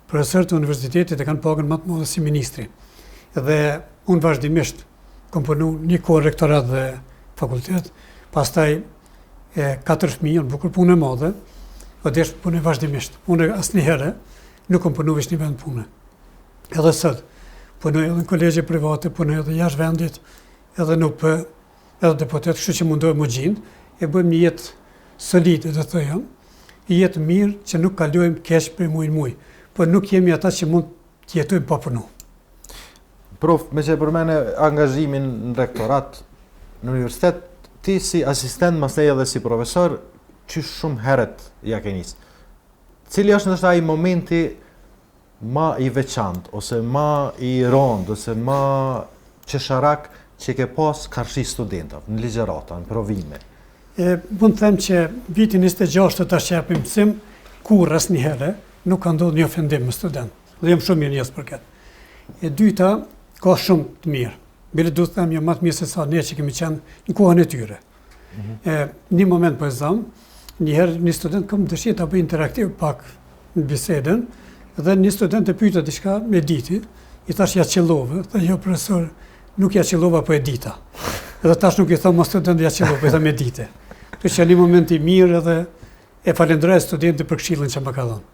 Profesorët e universitetit e kanë pagën më të madhe si ministri. Dhe unë vazhdimisht kam punuar një kohë rektorat dhe fakultet, pastaj 4 fëmijë, në bukur punë e madhe, o desh punë vazhdimisht. Unë asnjëherë nuk kam punuar veç një vend pune. Edhe sot, punoj edhe në kolegje private, punoj edhe jashtë vendit, edhe në P, edhe deputet, kështu që mundohem më gjind, e bëjmë një jetë solide, dhe thëjëm, një jetë mirë që nuk kalojmë keq për muj, por nuk jemi ata që mund të jetojmë pa punu. Prof, me që përmene angazhimin në rektorat, në universitet, ti si asistent, masnej edhe si profesor, që shumë heret ja ke njësë. Cili është nështë ai momenti ma i veçant, ose ma i rond, ose ma qesharak që ke pas karshi studentov, në ligjerata, në provime? Mund të them që vitin 26 të tash që japim mësim, kur asnjëherë nuk ka ndodhur një ofendim me student. Dhe jam shumë mirë njësë për këtë. E dyta, ka shumë të mirë. Bile du të them jo më të mirë se sa ne që kemi qenë në kohën e tyre. Një moment po e zam, njëherë një student kam dëshirë të bëj interaktiv pak në bisedën, dhe një student e pyeta diçka me diti, i thash ja qellove, tha jo profesor, nuk ja qellova po e dita. Edhe tash nuk i them as student ja qellova, po e them e dite. Kjo që një moment i mirë edhe e falenderoj studentin për këshillin që më ka dhënë.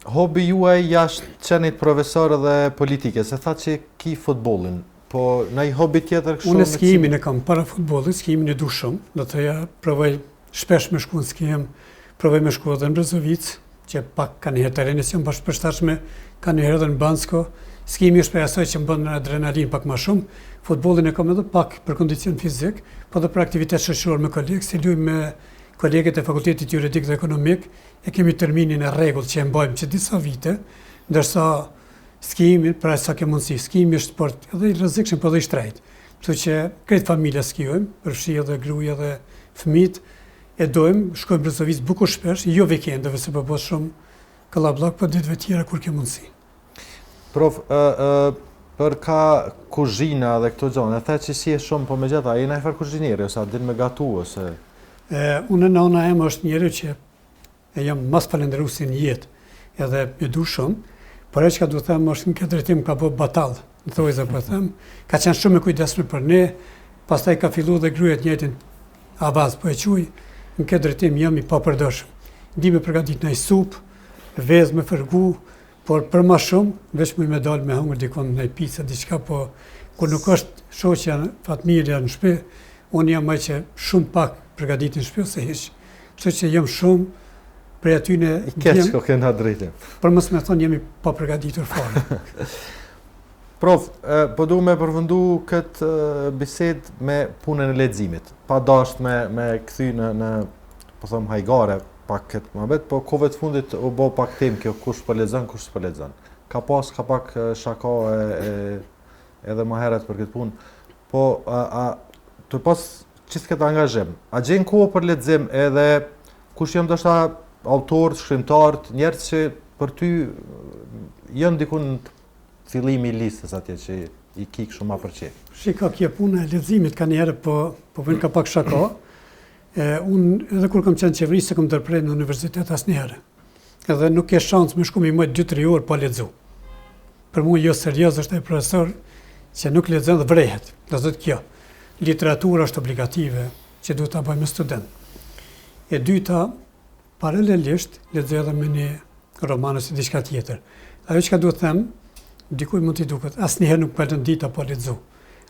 Hobi juaj jashtë qenit profesor dhe politike, se tha që ki futbolin, po në i hobi tjetër kështu? Unë skijimin e kam para futbolit, skijimin e du shumë, do të ja provoj shpesh me shku në skijim, provoj me shku edhe në Brezovic, që pak ka njëherë tereni që më bashkë përshtatshme, ka njëherë edhe në Bansko. Skijimi është për asoj që më bën adrenalin pak më shumë, futbolin e kam edhe pak për kondicion fizik, po dhe për aktivitet shoqëror me kolegë, si luaj me kolegët e Fakultetit Juridik dhe Ekonomik, e kemi terminin e rregull që e mbajmë që disa vite, ndërsa skijimi, pra sa ke mundësi, skijimi është sport edhe i rrezikshëm, po dhe i shtrejt. Kështu që krejt familja skijojmë, përfshi edhe gruaja dhe fëmijët, e dojmë, shkojmë në Brezovic bukur shpesh, jo vikendeve se po bëhet shumë kallabllak, po ditëve tjera kur ke mundësi. Prof, për ka kuzhina dhe këto gjone, e the që si e shumë, po me gjata, a i najfar kuzhinjeri, ose a din me gatu, ose... Unë nana em është njeri që e jam mas falenderuesi në jetë, edhe e du shumë, por e që ka du them është në këtë drejtim ka bo batallë, në thojze po them, ka qenë shumë e kujdesshme për ne, pastaj ka fillu dhe gruaja njëjtin avaz po e quj, në këtë drejtim jam i papërdorshëm. Di me përgatit në i supë, vezë me fërgu, por për ma shumë, veç me dalë me hungër dikon në i pizza, diçka, po kur nuk është shoqja fatmirja në shtëpi, unë jam ai që shumë pak përgatitin në shtëpi ose hiç. Kështu që jam shumë prej atyne... I keq ko këna drejtim. Për mos me thonë jemi pa përgatitur fare. Prof, po du me përfundu këtë bised me punën e leximit. Pa dasht me këthy në po thëmë hajgare, pak këtë më bet, po kove të fundit u bo pak tem kjo kush po lexon, kush s'po lexon. ka pak shaka edhe më herët për këtë punë. Po, të pas qisë këtë angazhim, a gjenë kohë për lexim edhe kush jam ndoshta autorët, shkrimtarët, njerëz që për ty janë dikun në fillimi i listës atje që i kik shumë ma përqe. Shika, kjo puna e leximit ka njerë po vjen ka pak shaka. Unë edhe kur kam qenë qeverisë se kam ndërprer në universitet asnjëherë. Edhe nuk ke shans me shku mi më 2-3 orë pa lexu. Për mua jo serioz është ai profesor që nuk lexon dhe vrehet. Do thotë kjo. Literatura është obligative që duhet ta bëjmë student. E dyta, paralelisht lexoj edhe me një roman ose diçka tjetër. Ajo që duhet them, dikuj mund t'i duket, asnjëherë nuk kalon dita pa lexu.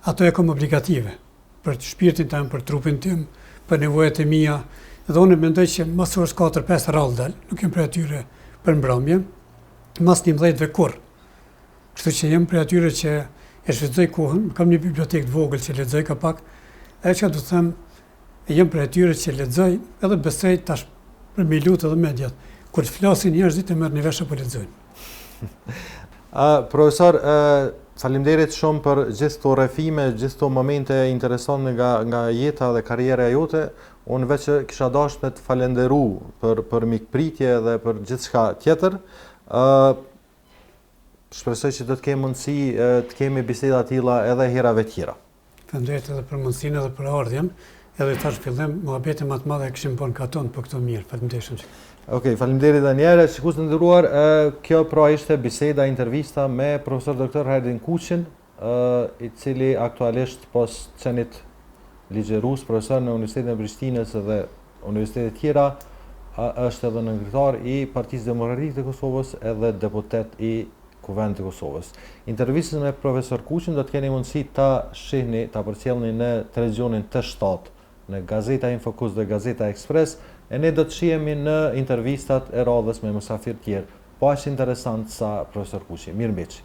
Ato e kam obligative për shpirtin tim, për trupin tim, për nevojat e mia. Dhe unë mendoj që mas orës 4-5 rrallë dal, nuk jem prej atyre për mbrëmje, mas 11 kur. Kështu që jem prej atyre që e shfrytëzoj kohën, kam një bibliotekë të vogël që lexoj ka pak. Ajo që do të them, jem prej atyre që lexoj edhe besoj tash për me lutë edhe mediat. Kur të flasin njerëzit e merrni vesh apo lexojnë. Profesor, faleminderit shumë për gjithë këto rrefime, gjithë këto momente interesante nga jeta dhe karriera jote. Unë veç kisha dashur me të falenderu për mikpritje dhe për gjithçka tjetër. Shpresoj që do të kemi mundësi të kemi biseda të tilla edhe herave tjera. Faleminderit edhe për mundësinë edhe për ardhjen. Edhe tash fillim muhabete më të madhe kishim bën katon për këto mirë. Faleminderit shumë. Okej, faleminderit edhe një herë. Shikues të nderuar, kjo pra ishte biseda intervista me profesor doktor Hajrdein Kuçin, i cili aktualisht pas qenit ligjerues, profesor në Universitetin e Prishtinës dhe universitetet tjera, është edhe nenkryetar i Partisë Demokratike të Kosovës edhe deputet i Kuvendit të Kosovës. Intervistën me profesor Kuçin do të keni mundësi ta shihni, ta përcjellni në televizionin T7, në Gazeta Infocus dhe Gazeta Express. E ne do të shihemi në intervistat e radhës me mysafir tjerë. Po aq interesant sa profesor Kuçi. Mirëmbëjtje.